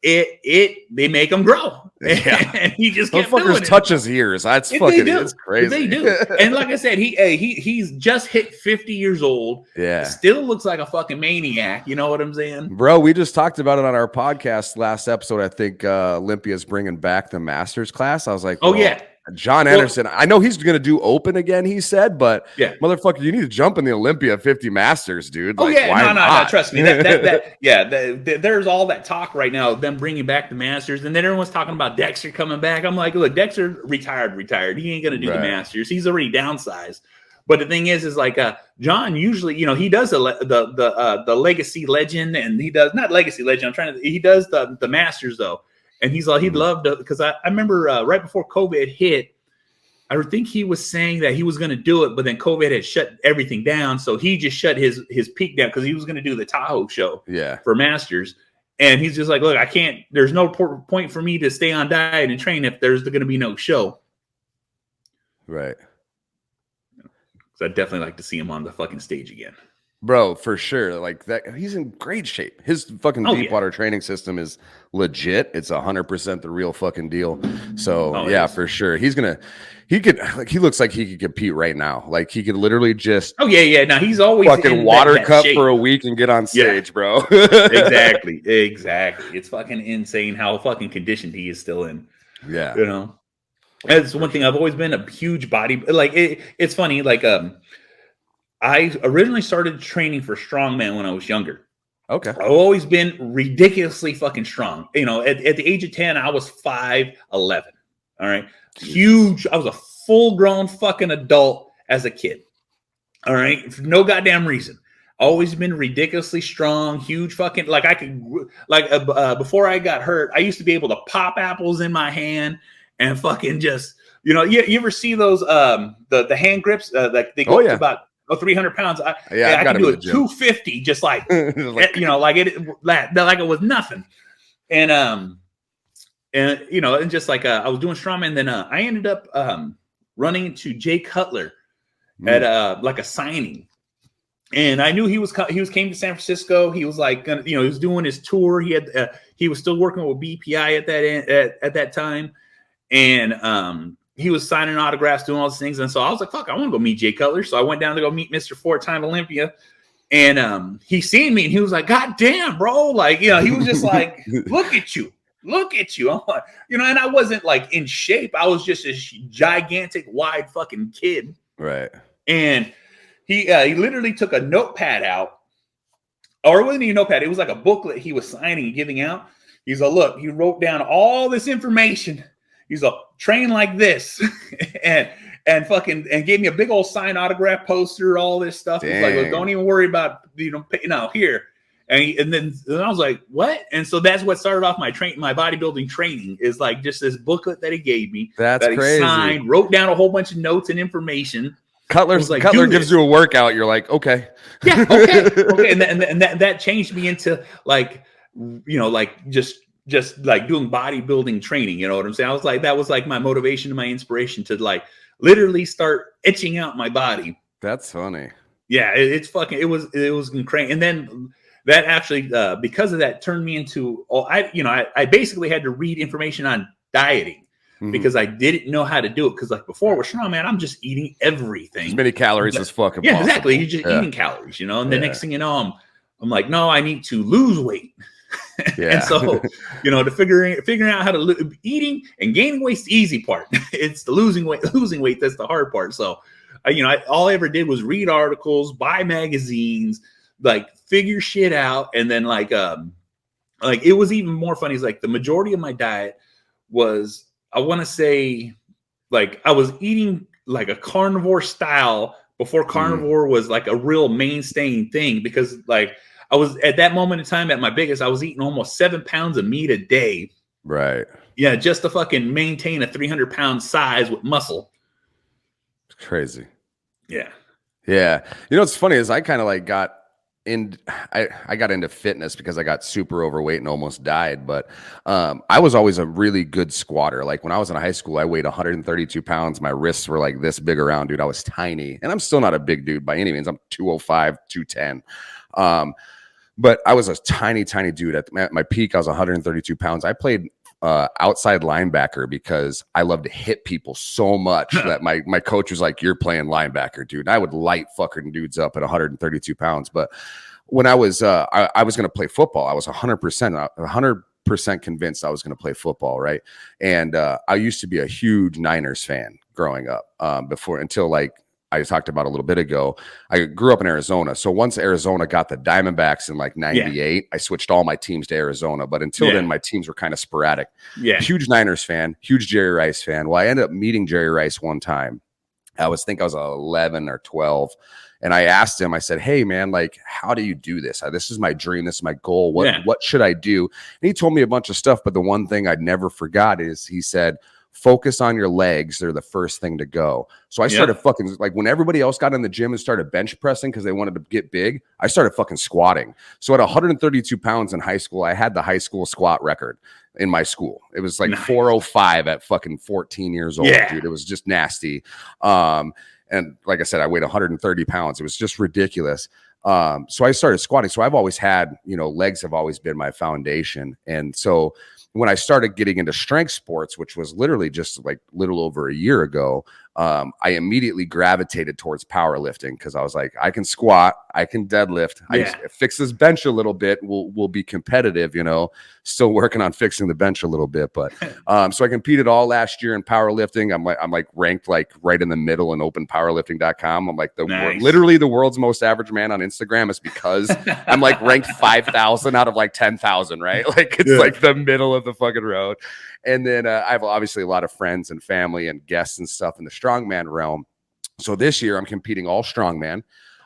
they make them grow. Yeah. And he just kept doing it. Touch his ears. That's fucking, it's crazy. They do. And like I said, he's just hit 50 years old. Yeah. Still looks like a fucking maniac. You know what I'm saying? Bro, we just talked about it on our podcast last episode. I think Olympia's bringing back the master's class. I was like, oh, yeah. Jon Andersen, I know he's going to do open again, he said, but motherfucker, you need to jump in the Olympia 50 Masters, dude. Like, no, trust me. There's all that talk right now of them bringing back the Masters, and then everyone's talking about Dexter coming back. I'm like, look, Dexter retired. He ain't going to do the Masters. He's already downsized. But the thing is like Jon usually, he does the Legacy Legend, and he does not Legacy Legend. He does the Masters though. And he's like, he'd love to, because I remember right before COVID hit, I think he was saying that he was going to do it, but then COVID had shut everything down. So he just shut his peak down because he was going to do the Tahoe show for Masters. And he's just like, look, I can't, there's no point for me to stay on diet and train if there's going to be no show. Right. So I'd definitely like to see him on the fucking stage again. Bro, for sure. Like that, he's in great shape. His fucking deep water training system is legit. It's 100% the real fucking deal. So for sure. He looks like he could compete right now. Like he could literally just now he's always fucking water cup for a week and get on stage, bro. Exactly. It's fucking insane how fucking conditioned he is still in. Yeah. That's one thing. I've always been a huge body. Like it's funny. Like I originally started training for strongman when I was younger. Okay. I've always been ridiculously fucking strong. At the age of 10, I was 5'11". All right. Huge. I was a full-grown fucking adult as a kid. All right. For no goddamn reason. Always been ridiculously strong, huge fucking, like I could, like before I got hurt, I used to be able to pop apples in my hand and fucking just, you ever see those, the hand grips that they go up to about 300 pounds. I can do it 250, just like, like it was nothing. And just like I was doing strongman, and then I ended up running into Jay Cutler at like a signing, and I knew he came to San Francisco. He was like, he was doing his tour. He was still working with BPI at that time, and he was signing autographs, doing all these things. And so I was like, fuck, I want to go meet Jay Cutler. So I went down to go meet Mr. 4-time Olympia. And he seen me and he was like, God damn, bro. Like, he was just like, look at you. I'm like, and I wasn't like in shape. I was just a gigantic, wide fucking kid. Right. And he literally took a notepad out. Or it wasn't even a notepad. It was like a booklet he was signing and giving out. He's like, look, he wrote down all this information. He's like, train like this, and gave me a big old signed autograph poster, all this stuff. He's like, look, don't even worry about here. And then I was like, what? And so that's what started off my bodybuilding training, is like just this booklet that he gave me. That's that crazy. He signed, wrote down a whole bunch of notes and information. Cutler gives you a workout. You're like, okay. Yeah, okay. And that changed me into like, just like doing bodybuilding training, you know what I'm saying? I was like, that was like my motivation and my inspiration to like literally start etching out my body. That's funny. Yeah, it was crazy. And then that actually, because of that, turned me into, I basically had to read information on dieting because I didn't know how to do it. Because like before with strongman, I'm just eating everything. As many calories as fucking possible. Exactly. You're just eating calories, and the next thing you know, I'm like, no, I need to lose weight. And so, to figuring out how to eating and gaining weight's the easy part. It's the losing weight that's the hard part. So, all I ever did was read articles, buy magazines, like figure shit out, and then like it was even more funny. Is like the majority of my diet was, I want to say, like I was eating like a carnivore style before carnivore was like a real mainstaying thing, because like I was at that moment in time at my biggest, I was eating almost 7 pounds of meat a day. Right. Yeah, just to fucking maintain a 300-pound size with muscle. It's crazy. Yeah. Yeah. You know what's funny is I kind of like got I got into fitness because I got super overweight and almost died. But I was always a really good squatter. Like when I was in high school, I weighed 132 pounds. My wrists were like this big around, dude. I was tiny. And I'm still not a big dude by any means. I'm 205, 210. But I was a tiny dude. At my peak, I was 132 pounds. I played outside linebacker because I love to hit people so much that my coach was like, "You're playing linebacker, dude." And I would light fucking dudes up at 132 pounds. But when I was I was going to play football, I was 100% convinced I was going to play football, right? And I used to be a huge Niners fan growing up until like I talked about a little bit ago. I grew up in Arizona. So once Arizona got the Diamondbacks in like 98, I switched all my teams to Arizona. But until then, my teams were kind of sporadic. Yeah. Huge Niners fan, huge Jerry Rice fan. Well, I ended up meeting Jerry Rice one time. I think I was 11 or 12. And I asked him, I said, "Hey man, like, how do you do this? This is my dream. This is my goal. What should I do?" And he told me a bunch of stuff. But the one thing I'd never forgot is he said, "Focus on your legs. They're the first thing to go." So I started fucking, like, when everybody else got in the gym and started bench pressing because they wanted to get big, I started fucking squatting. So at 132 pounds in high school, I had the high school squat record in my school. It was like 405 at fucking 14 years old, dude. It was just nasty. And like I said, I weighed 130 pounds. It was just ridiculous. So I started squatting. So I've always had, legs have always been my foundation. And so when I started getting into strength sports, which was literally just like little over a year ago, I immediately gravitated towards powerlifting because I was like, I can squat, I can deadlift, I fix this bench a little bit, we'll be competitive, still working on fixing the bench a little bit. But so I competed all last year in powerlifting. I'm like ranked like right in the middle in openpowerlifting.com. I'm like literally the world's most average man on Instagram. Is because I'm like ranked 5,000 out of like 10,000, right? Like it's like the middle of the fucking road. And then I have obviously a lot of friends and family and guests and stuff in the strongman realm. So this year I'm competing all strongman.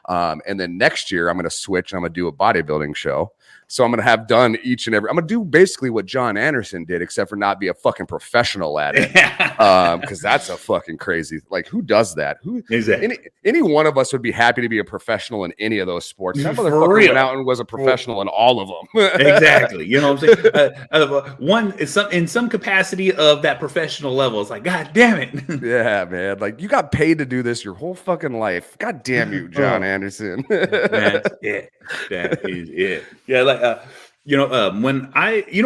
And then next year I'm going to switch and I'm going to do a bodybuilding show. So I'm going to have done I'm going to do basically what Jon Andersen did, except for not be a fucking professional at it. Because that's a fucking crazy, like, who does that? Who is that? Any one of us would be happy to be a professional in any of those sports. That motherfucker went out and was a professional in all of them. Exactly. You know what I'm saying? In some capacity of that professional level, it's like, God damn it. Yeah, man. Like, you got paid to do this your whole fucking life. God damn you, Jon Andersen. That's it. That is it. Yeah, like when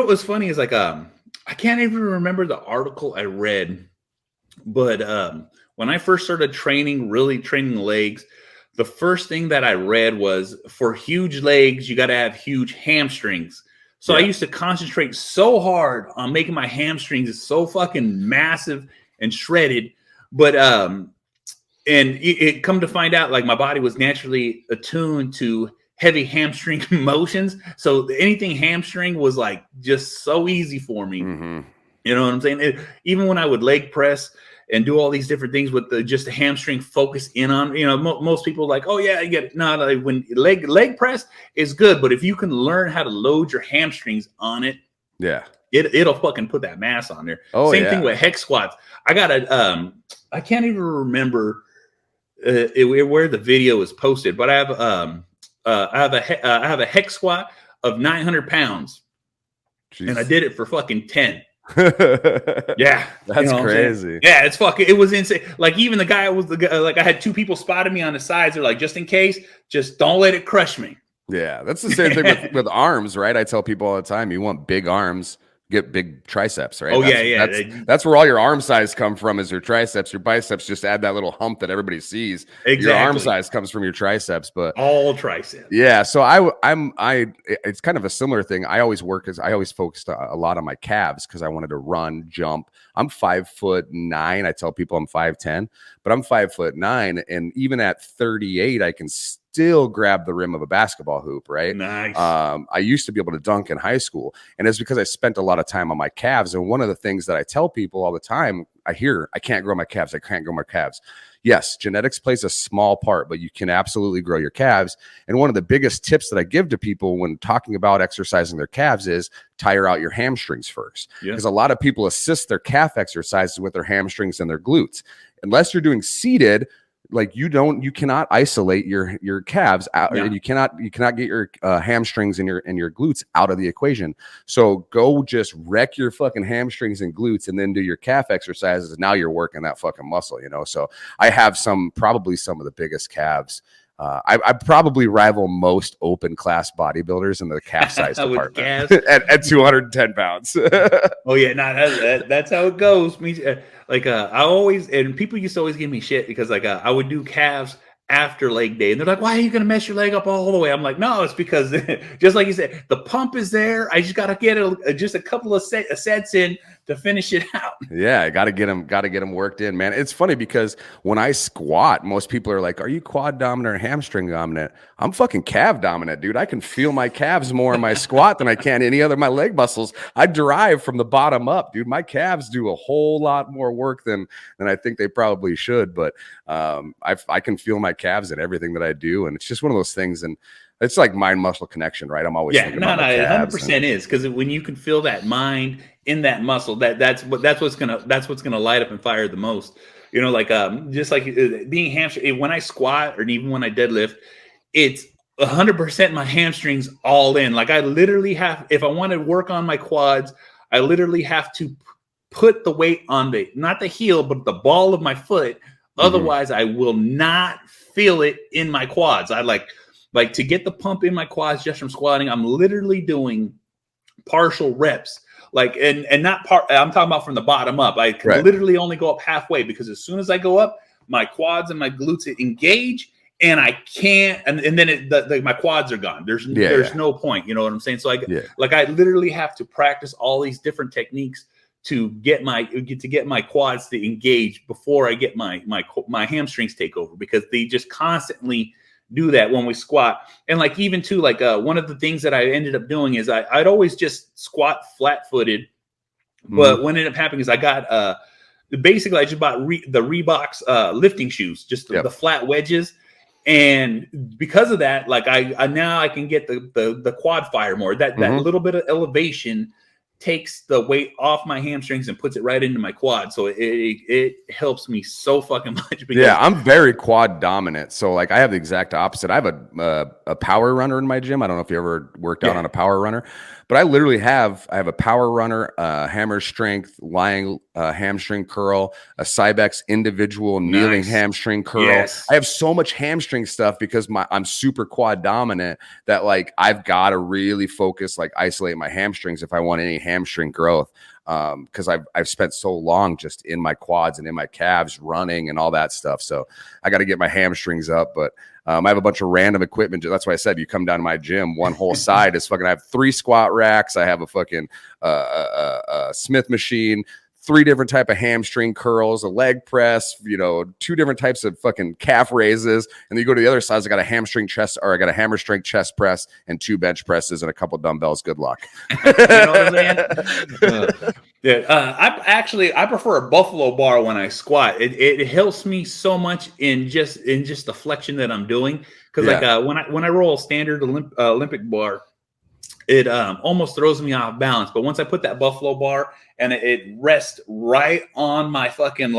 what's funny is like I can't even remember the article I read, but when I first started really training legs, the first thing that I read was for huge legs, you got to have huge hamstrings. So I used to concentrate so hard on making my hamstrings so fucking massive and shredded, but and it come to find out, like, my body was naturally attuned to heavy hamstring motions. So anything hamstring was like just so easy for me. Mm-hmm. You know what I'm saying? Even when I would leg press and do all these different things with just the hamstring focus in on, most people are like, oh yeah, when leg press is good, but if you can learn how to load your hamstrings on it, it'll fucking put that mass on there. Same thing with hex squats. I got I can't even remember where the video is posted, but I have a hex squat of 900 pounds. Jeez. And I did it for fucking 10. Yeah. That's crazy. Yeah, it was insane. Like, even the guy like, I had two people spotted me on the sides. They're like, just in case, just don't let it crush me. Yeah. That's the same thing with arms, right? I tell people all the time, you want big arms, get big triceps, right? That's where all your arm size come from, is your triceps. Your biceps just add that little hump that everybody sees. Exactly. Your arm size comes from your triceps, but all triceps. Yeah. So it's kind of a similar thing. I always focused a lot on my calves because I wanted to run, jump. I'm 5'9". I tell people I'm 5'10", but I'm 5'9", and even at 38, I can still grab the rim of a basketball hoop, right? Nice. I used to be able to dunk in high school, and it's because I spent a lot of time on my calves. And one of the things that I tell people all the time, I can't grow my calves. I can't grow my calves. Yes, genetics plays a small part, but you can absolutely grow your calves. And one of the biggest tips that I give to people when talking about exercising their calves is tire out your hamstrings first. Because a lot of people assist their calf exercises with their hamstrings and their glutes. Unless you're doing seated, like you cannot isolate your calves out, and you cannot get your hamstrings and your glutes out of the equation. So go just wreck your fucking hamstrings and glutes, and then do your calf exercises. Now you're working that fucking muscle, you know. So I have probably some of the biggest calves. I probably rival most open class bodybuilders in the calf size department at 210 pounds. Oh yeah, that's how it goes. I always, and people used to always give me shit because I would do calves after leg day, and they're like, "Why are you gonna mess your leg up all the way?" I'm like, "No, it's because just like you said, the pump is there. I just gotta get just a couple of sets in to finish it out." Yeah, got to get them worked in, man. It's funny because when I squat, most people are like, "Are you quad dominant or hamstring dominant?" I'm fucking calf dominant, dude. I can feel my calves more in my squat than I can any other of my leg muscles. I derive from the bottom up, dude. My calves do a whole lot more work than I think they probably should. But I can feel my calves in everything that I do, and it's just one of those things. And it's like mind muscle connection, right? I'm always thinking about my calves. 100% is, because when you can feel that mind in that muscle, that's what's gonna light up and fire the most. You know, like just like being hamstring. When I squat or even when I deadlift, it's 100% my hamstrings all in. Like I literally have, if I want to work on my quads, I literally have to put the weight on not the heel, but the ball of my foot. Otherwise, I will not feel it in my quads. I like to get the pump in my quads just from squatting. I'm literally doing partial reps, and not part. I'm talking about from the bottom up. I can literally only go up halfway, because as soon as I go up, my quads and my glutes engage, and I can't. And then my quads are gone. There's no point. You know what I'm saying? So I literally have to practice all these different techniques to get my quads to engage before I get my hamstrings take over, because they just constantly do that when we squat. And like even too, like one of the things that I ended up doing is I'd always just squat flat-footed, but what ended up happening is I got basically I just bought the Reebok's lifting shoes, just the flat wedges. And because of that, like I now I can get the quad fire more. That little bit of elevation takes the weight off my hamstrings and puts it right into my quad. So it helps me so fucking much. Yeah, I'm very quad dominant. So like I have the exact opposite. I have a power runner in my gym. I don't know if you ever worked out on a power runner, but I literally have a power runner, hammer strength, lying hamstring curl, a Cybex individual kneeling hamstring curl. Yes. I have so much hamstring stuff because I'm super quad dominant that like I've got to really focus, like isolate my hamstrings if I want any hamstring growth. Because I've spent so long just in my quads and in my calves running and all that stuff. So I got to get my hamstrings up. But I have a bunch of random equipment. That's why I said you come down to my gym, one whole side is fucking. I have 3 squat racks. I have a fucking Smith machine, 3 different type of hamstring curls, a leg press, 2 different types of fucking calf raises. And then you go to the other side, I got a hammer strength chest press and 2 bench presses and a couple dumbbells. Good luck. You know what I'm saying? I prefer a buffalo bar when I squat. It helps me so much in just the flexion that I'm doing. Because when I roll a standard Olympic bar, it almost throws me off balance. But once I put that buffalo bar and it rests right on my fucking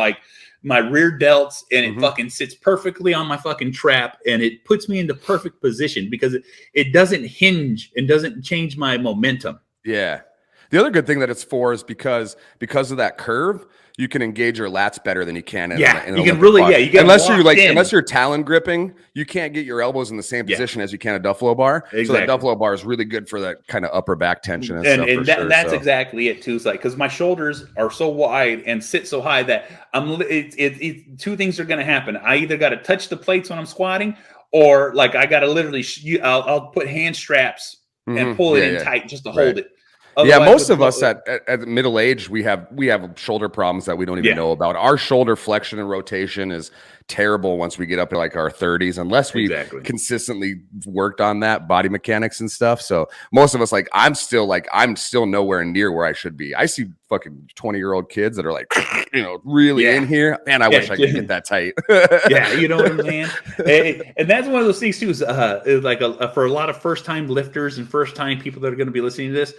my rear delts, and it fucking sits perfectly on my fucking trap, and it puts me into perfect position because it doesn't hinge and doesn't change my momentum. Yeah. The other good thing that it's for is because of that curve, you can engage your lats better than you can. You can really, you get unless you're talon gripping, you can't get your elbows in the same position as you can a Duffalo bar. Exactly. So that Duffalo bar is really good for that kind of upper back tension and stuff. That's exactly it too. It's like, because my shoulders are so wide and sit so high that it's 2 things are going to happen. I either got to touch the plates when I'm squatting, or like I got to literally I'll put hand straps and pull it in tight just to hold it. Yeah, Otherwise, most of us at middle age, we have shoulder problems that we don't even know about. Our shoulder flexion and rotation is terrible once we get up to like our 30s, unless we consistently worked on that body mechanics and stuff. So most of us, like I'm still nowhere near where I should be. I see fucking 20-year-old kids that are like, really in here. Man, I wish I could get that tight. Yeah, you know what I'm saying? And that's one of those things too, is like for a lot of first-time lifters and first-time people that are going to be listening to this,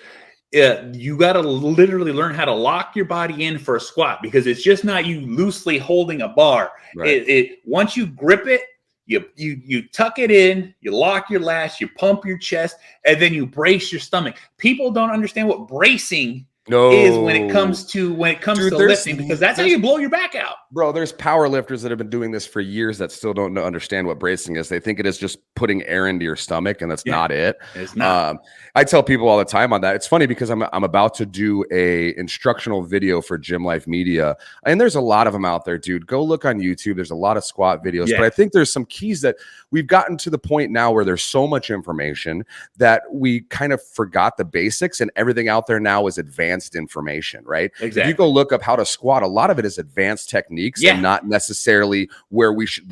you got to literally learn how to lock your body in for a squat, because it's just not you loosely holding a bar. Right. Once you grip it, you tuck it in, you lock your lats, you pump your chest, and then you brace your stomach. People don't understand what bracing is when it comes to lifting, because that's how you blow your back out. Bro, there's power lifters that have been doing this for years that still don't understand what bracing is. They think it is just putting air into your stomach, and that's not it. It's not. I tell people all the time on that. It's funny because I'm about to do a instructional video for Gymlife.media, and there's a lot of them out there, dude. Go look on YouTube. There's a lot of squat videos, but I think there's some keys that we've gotten to the point now where there's so much information that we kind of forgot the basics, and everything out there now is advanced information, right? Exactly. If you go look up how to squat, a lot of it is advanced techniques and not necessarily where we should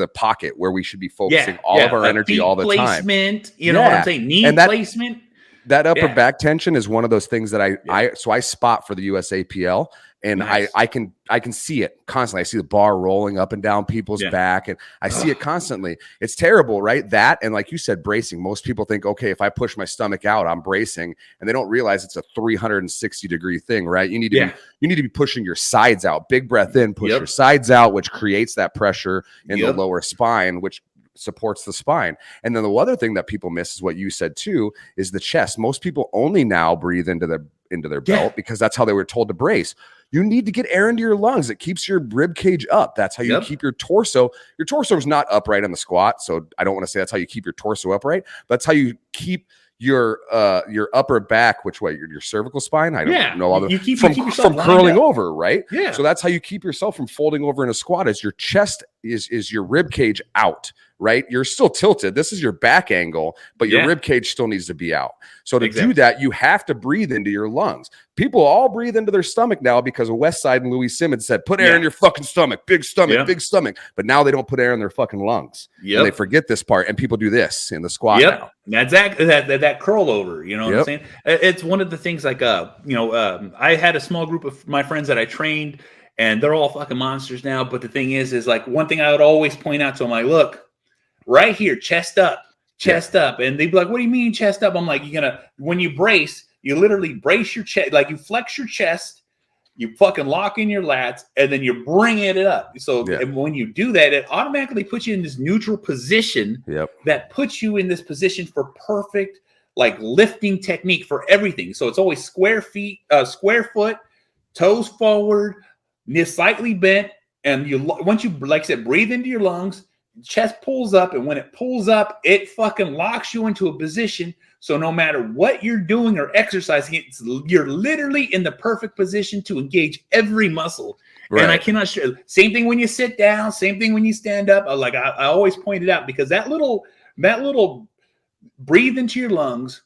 where we should be focusing all of our energy all the time. You know what I'm saying? Knee placement. That upper back tension is one of those things that I spot for the USAPL, and I can see it constantly. I see the bar rolling up and down people's back, and I see it constantly. It's terrible, right? That, and like you said, bracing. Most people think, okay, if I push my stomach out, I'm bracing, and they don't realize it's a 360-degree thing, right? You need to be pushing your sides out. Big breath in, push your sides out, which creates that pressure in the lower spine, which supports the spine. And then the other thing that people miss is what you said too, is the chest. Most people only now breathe into their belt because that's how they were told to brace. You need to get air into your lungs. It keeps your rib cage up. That's how you keep your torso. Your torso is not upright on the squat, so I don't want to say that's how you keep your torso upright, but that's how you keep your upper back, your cervical spine. I don't know all from curling over, right? Yeah. So that's how you keep yourself from folding over in a squat. Is your chest is your rib cage out, right? You're still tilted. This is your back angle, but your rib cage still needs to be out. So to do that, you have to breathe into your lungs. People all breathe into their stomach now because of Westside and Louis Simmons said, put air in your fucking stomach, big stomach, big stomach. But now they don't put air in their fucking lungs. And they forget this part, and people do this in the squat now. That's that curl over, you know what I'm saying? It's one of the things like, I had a small group of my friends that I trained, and they're all fucking monsters now. But the thing is like one thing I would always point out to them, like, look, right here, chest up. And they'd be like, what do you mean chest up? I'm like, when you brace, you literally brace your chest, like you flex your chest, you fucking lock in your lats, and then you're bringing it up. So when you do that, it automatically puts you in this neutral position that puts you in this position for perfect, like lifting technique for everything. So it's always square foot, toes forward, knees slightly bent. And once you, like I said, breathe into your lungs, chest pulls up, and when it pulls up, it fucking locks you into a position. So no matter what you're doing or exercising, you're literally in the perfect position to engage every muscle. Right. And I cannot share. Same thing when you sit down. Same thing when you stand up. Like I always point it out, because that little breathe into your lungs,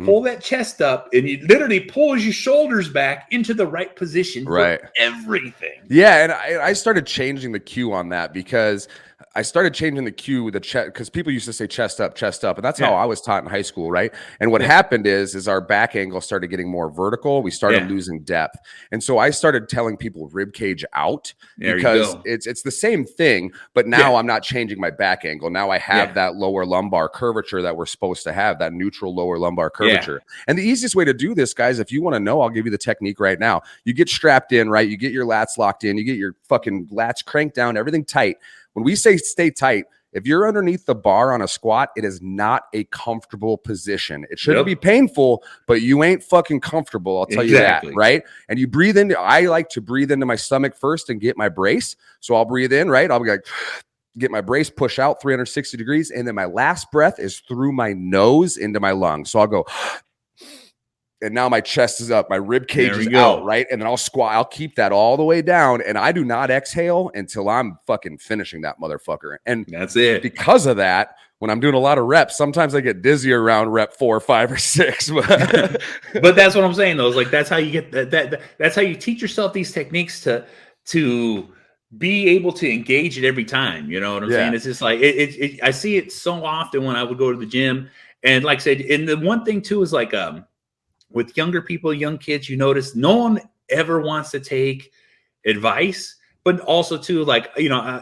pull that chest up, and it literally pulls your shoulders back into the right position for everything. Yeah, and I started changing the cue on that, because I started changing the cue with the chest, because people used to say chest up, and that's how I was taught in high school, right? And what happened is our back angle started getting more vertical. We started losing depth, and so I started telling people rib cage out, because it's the same thing, but now I'm not changing my back angle. Now I have that lower lumbar curvature that we're supposed to have, that neutral lower lumbar curvature. And the easiest way to do this, guys, if you want to know, I'll give you the technique right now. You get strapped in, right? You get your lats locked in. You get your fucking lats cranked down, everything tight. When we say stay tight, if you're underneath the bar on a squat, it is not a comfortable position. It shouldn't be painful, but you ain't fucking comfortable. I'll tell you that, right? And you breathe into, I like to breathe into my stomach first and get my brace. So I'll breathe in, right? I'll be like, get my brace, push out 360 degrees. And then my last breath is through my nose into my lungs. So I'll go, and now my chest is up, my rib cage is out, right? And then I'll squat. I'll keep that all the way down, and I do not exhale until I'm fucking finishing that motherfucker. And that's it. Because of that, when I'm doing a lot of reps, sometimes I get dizzy around rep 4, 5, or 6. But that's what I'm saying though. Is like that's how you get that's how you teach yourself these techniques to be able to engage it every time. You know what I'm saying? It's just like I see it so often when I would go to the gym. And like I said, and the one thing too is like with younger people, young kids, you notice no one ever wants to take advice, but also too, like, you know,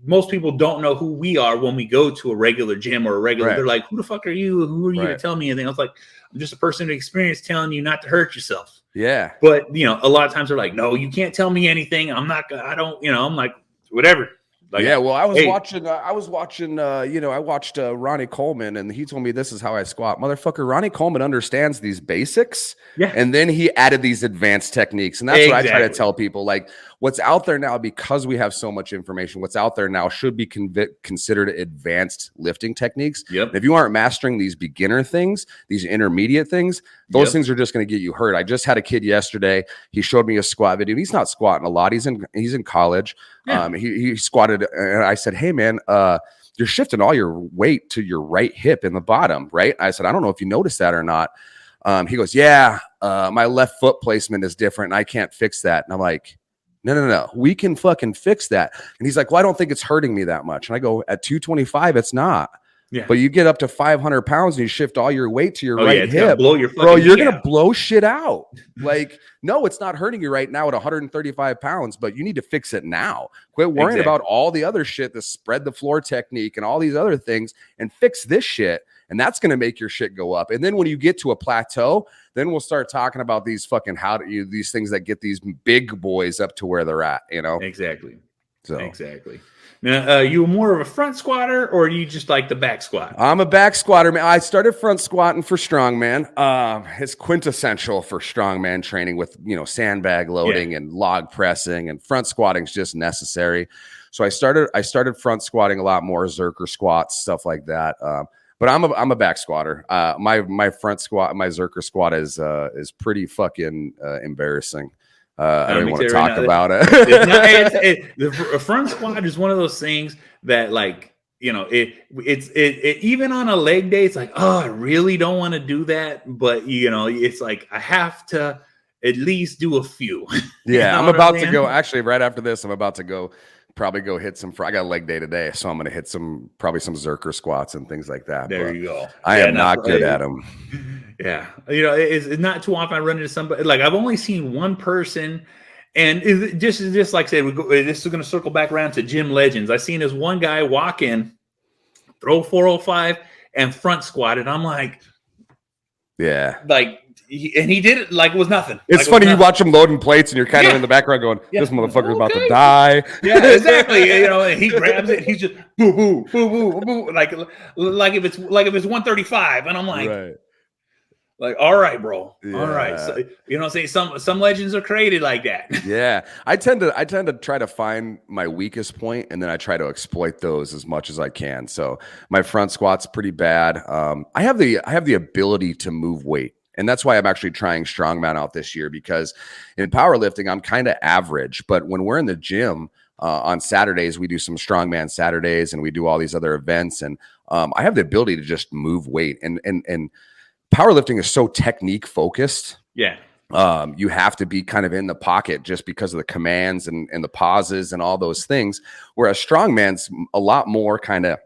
most people don't know who we are when we go to a regular gym or a regular, they're like, who the fuck are you? Who are you to tell me anything? I was like, I'm just a person of experience telling you not to hurt yourself. Yeah. But, you know, a lot of times they're like, no, you can't tell me anything. I'm not, I don't, you know, I'm like, whatever. Like, yeah, well, I was watching, you know, I watched Ronnie Coleman, and he told me this is how I squat. Motherfucker, Ronnie Coleman understands these basics, and then he added these advanced techniques, and that's what I try to tell people. Like, what's out there now, because we have so much information, what's out there now should be considered advanced lifting techniques. Yep. If you aren't mastering these beginner things, these intermediate things, those things are just going to get you hurt. I just had a kid yesterday. He showed me a squat video. He's not squatting a lot. He's in college. Yeah. He squatted, and I said, hey man, you're shifting all your weight to your right hip in the bottom, right? I said, I don't know if you noticed that or not. He goes, yeah, my left foot placement is different, and I can't fix that. And I'm like, no, we can fucking fix that. And he's like, well, I don't think it's hurting me that much. And I go, at 225, it's not. Yeah. But you get up to 500 pounds and you shift all your weight to your right hip, blow your bro, you're going to blow shit out. Like, no, it's not hurting you right now at 135 pounds, but you need to fix it now. Quit worrying about all the other shit, the spread the floor technique and all these other things, and fix this shit. And that's going to make your shit go up. And then when you get to a plateau, then we'll start talking about these fucking these things that get these big boys up to where they're at, you know? Exactly. So exactly. Now, you more of a front squatter, or you just like the back squat? I'm a back squatter, man. I started front squatting for strongman. It's quintessential for strongman training with, you know, sandbag loading and log pressing, and front squatting is just necessary. So I started front squatting a lot more, Zerker squats, stuff like that. But I'm a back squatter. My front squat, my Zerker squat is pretty fucking embarrassing. I don't even want to talk about it. The front squat is one of those things that, like, you know, it's even on a leg day, it's like, oh, I really don't want to do that, but you know, it's like I have to at least do a few. Yeah, I'm about to go. Actually, right after this, I'm about to probably go hit some. I got a leg day today, so I'm going to hit probably some Zerker squats and things like that. There you go. I am not good at them. Yeah, you know, it's not too often I run into somebody. Like, I've only seen one person, and just like I said, this is going to circle back around to gym legends. I seen this one guy walk in, throw 405 and front squat, and I'm like, yeah, like. He did it like it was nothing. It's funny, you watch him loading plates and you're kind of in the background going, this motherfucker's about to die. Yeah, exactly. You know, and he grabs it and he's just boo, boo, boo, boo, boo, like if it's 135. And I'm like, all right, bro. Yeah. All right. So, you know what I'm saying? Some legends are created like that. Yeah. I tend to try to find my weakest point, and then I try to exploit those as much as I can. So my front squat's pretty bad. I have the ability to move weight. And that's why I'm actually trying strongman out this year, because in powerlifting, I'm kind of average. But when we're in the gym on Saturdays, we do some strongman Saturdays and we do all these other events. And I have the ability to just move weight. And powerlifting is so technique focused. Yeah. You have to be kind of in the pocket just because of the commands and the pauses and all those things. Whereas strongman's a lot more kind of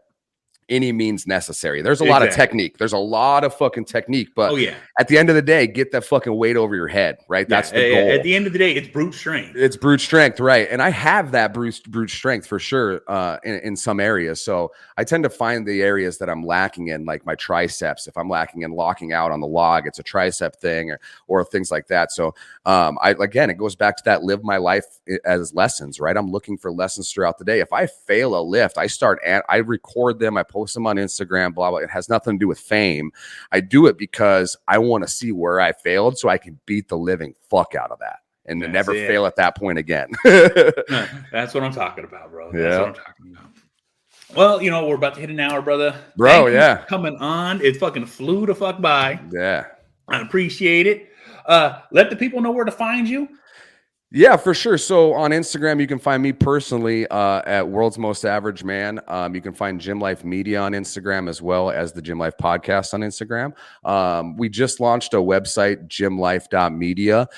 any means necessary. There's a lot of technique. There's a lot of fucking technique, but at the end of the day, get that fucking weight over your head, right? That's the goal. At the end of the day, it's brute strength. It's brute strength, right? And I have that brute strength for sure in some areas. So I tend to find the areas that I'm lacking in, like my triceps. If I'm lacking in locking out on the log, it's a tricep thing or things like that. So again, it goes back to that live my life as lessons, right? I'm looking for lessons throughout the day. If I fail a lift, I record them, I post them on Instagram, blah, blah. It has nothing to do with fame. I do it because I want to see where I failed so I can beat the living fuck out of that and never fail at that point again. That's what I'm talking about, bro. That's what I'm talking about. Well, you know, we're about to hit an hour, brother. Bro, thank you for coming on. It fucking flew the fuck by. Yeah. I appreciate it. Let the people know where to find you. Yeah, for sure. So on Instagram, you can find me personally at World's Most Average Man. You can find Gymlife.media on Instagram as well as the Gymlife podcast on Instagram. We just launched a website, Gymlife.media.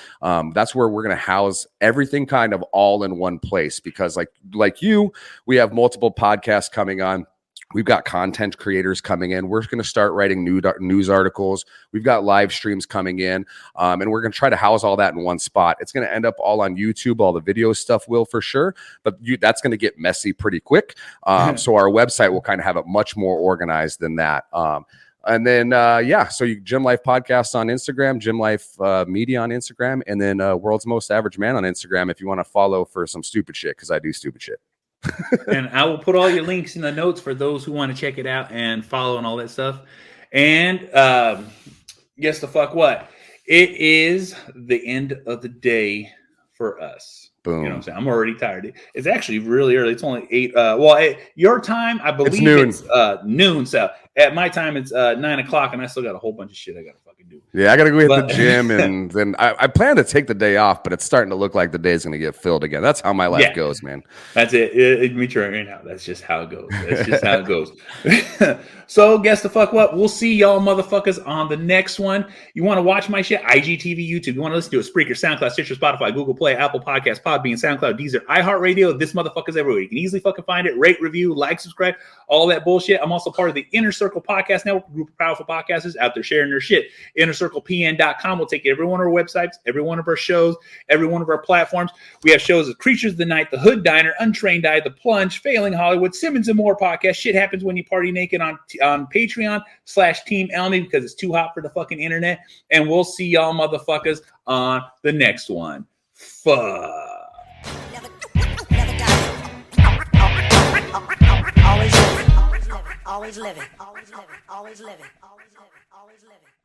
That's where we're going to house everything kind of all in one place because like you, we have multiple podcasts coming on. We've got content creators coming in. We're going to start writing news articles. We've got live streams coming in, and we're going to try to house all that in one spot. It's going to end up all on YouTube. All the video stuff will for sure, but that's going to get messy pretty quick. So our website will kind of have it much more organized than that. And then, so you Gymlife podcast on Instagram, Gymlife media on Instagram, and then World's Most Average Man on Instagram if you want to follow for some stupid shit, because I do stupid shit. And I will put all your links in the notes for those who want to check it out and follow and all that stuff. And guess the fuck what? It is the end of the day for us. Boom. You know what I'm saying? I'm already tired. It's actually really early. It's only 8. Your time, I believe it's noon. So at my time, it's 9 o'clock, and I still got a whole bunch of shit I got to fucking do. Yeah, I got to go hit the gym, and then I plan to take the day off, but it's starting to look like the day is going to get filled again. That's how my life goes, man. That's it. Me too right now. That's just how it goes. That's just how it goes. So guess the fuck what? We'll see y'all motherfuckers on the next one. You want to watch my shit? IGTV, YouTube. You want to listen to it? Spreaker, SoundCloud, Stitcher, Spotify, Google Play, Apple Podcasts, Podbean, SoundCloud, Deezer, iHeartRadio. This motherfucker's everywhere. You can easily fucking find it. Rate, review, like, subscribe, all that bullshit. I'm also part of the Inner Circle Podcast Network, a group of powerful podcasters out there sharing their shit. InnerCirclePN.com will take you to every one of our websites, every one of our shows, every one of our platforms. We have shows as Creatures of the Night, The Hood Diner, Untrained Eye, The Plunge, Failing Hollywood, Simmons and More podcast. Shit happens when you party naked on Patreon/Team Elmy because it's too hot for the fucking internet. And we'll see y'all motherfuckers on the next one. Fuck. Never die. Always living. Always living. Always living. Always living. Always living. Always living.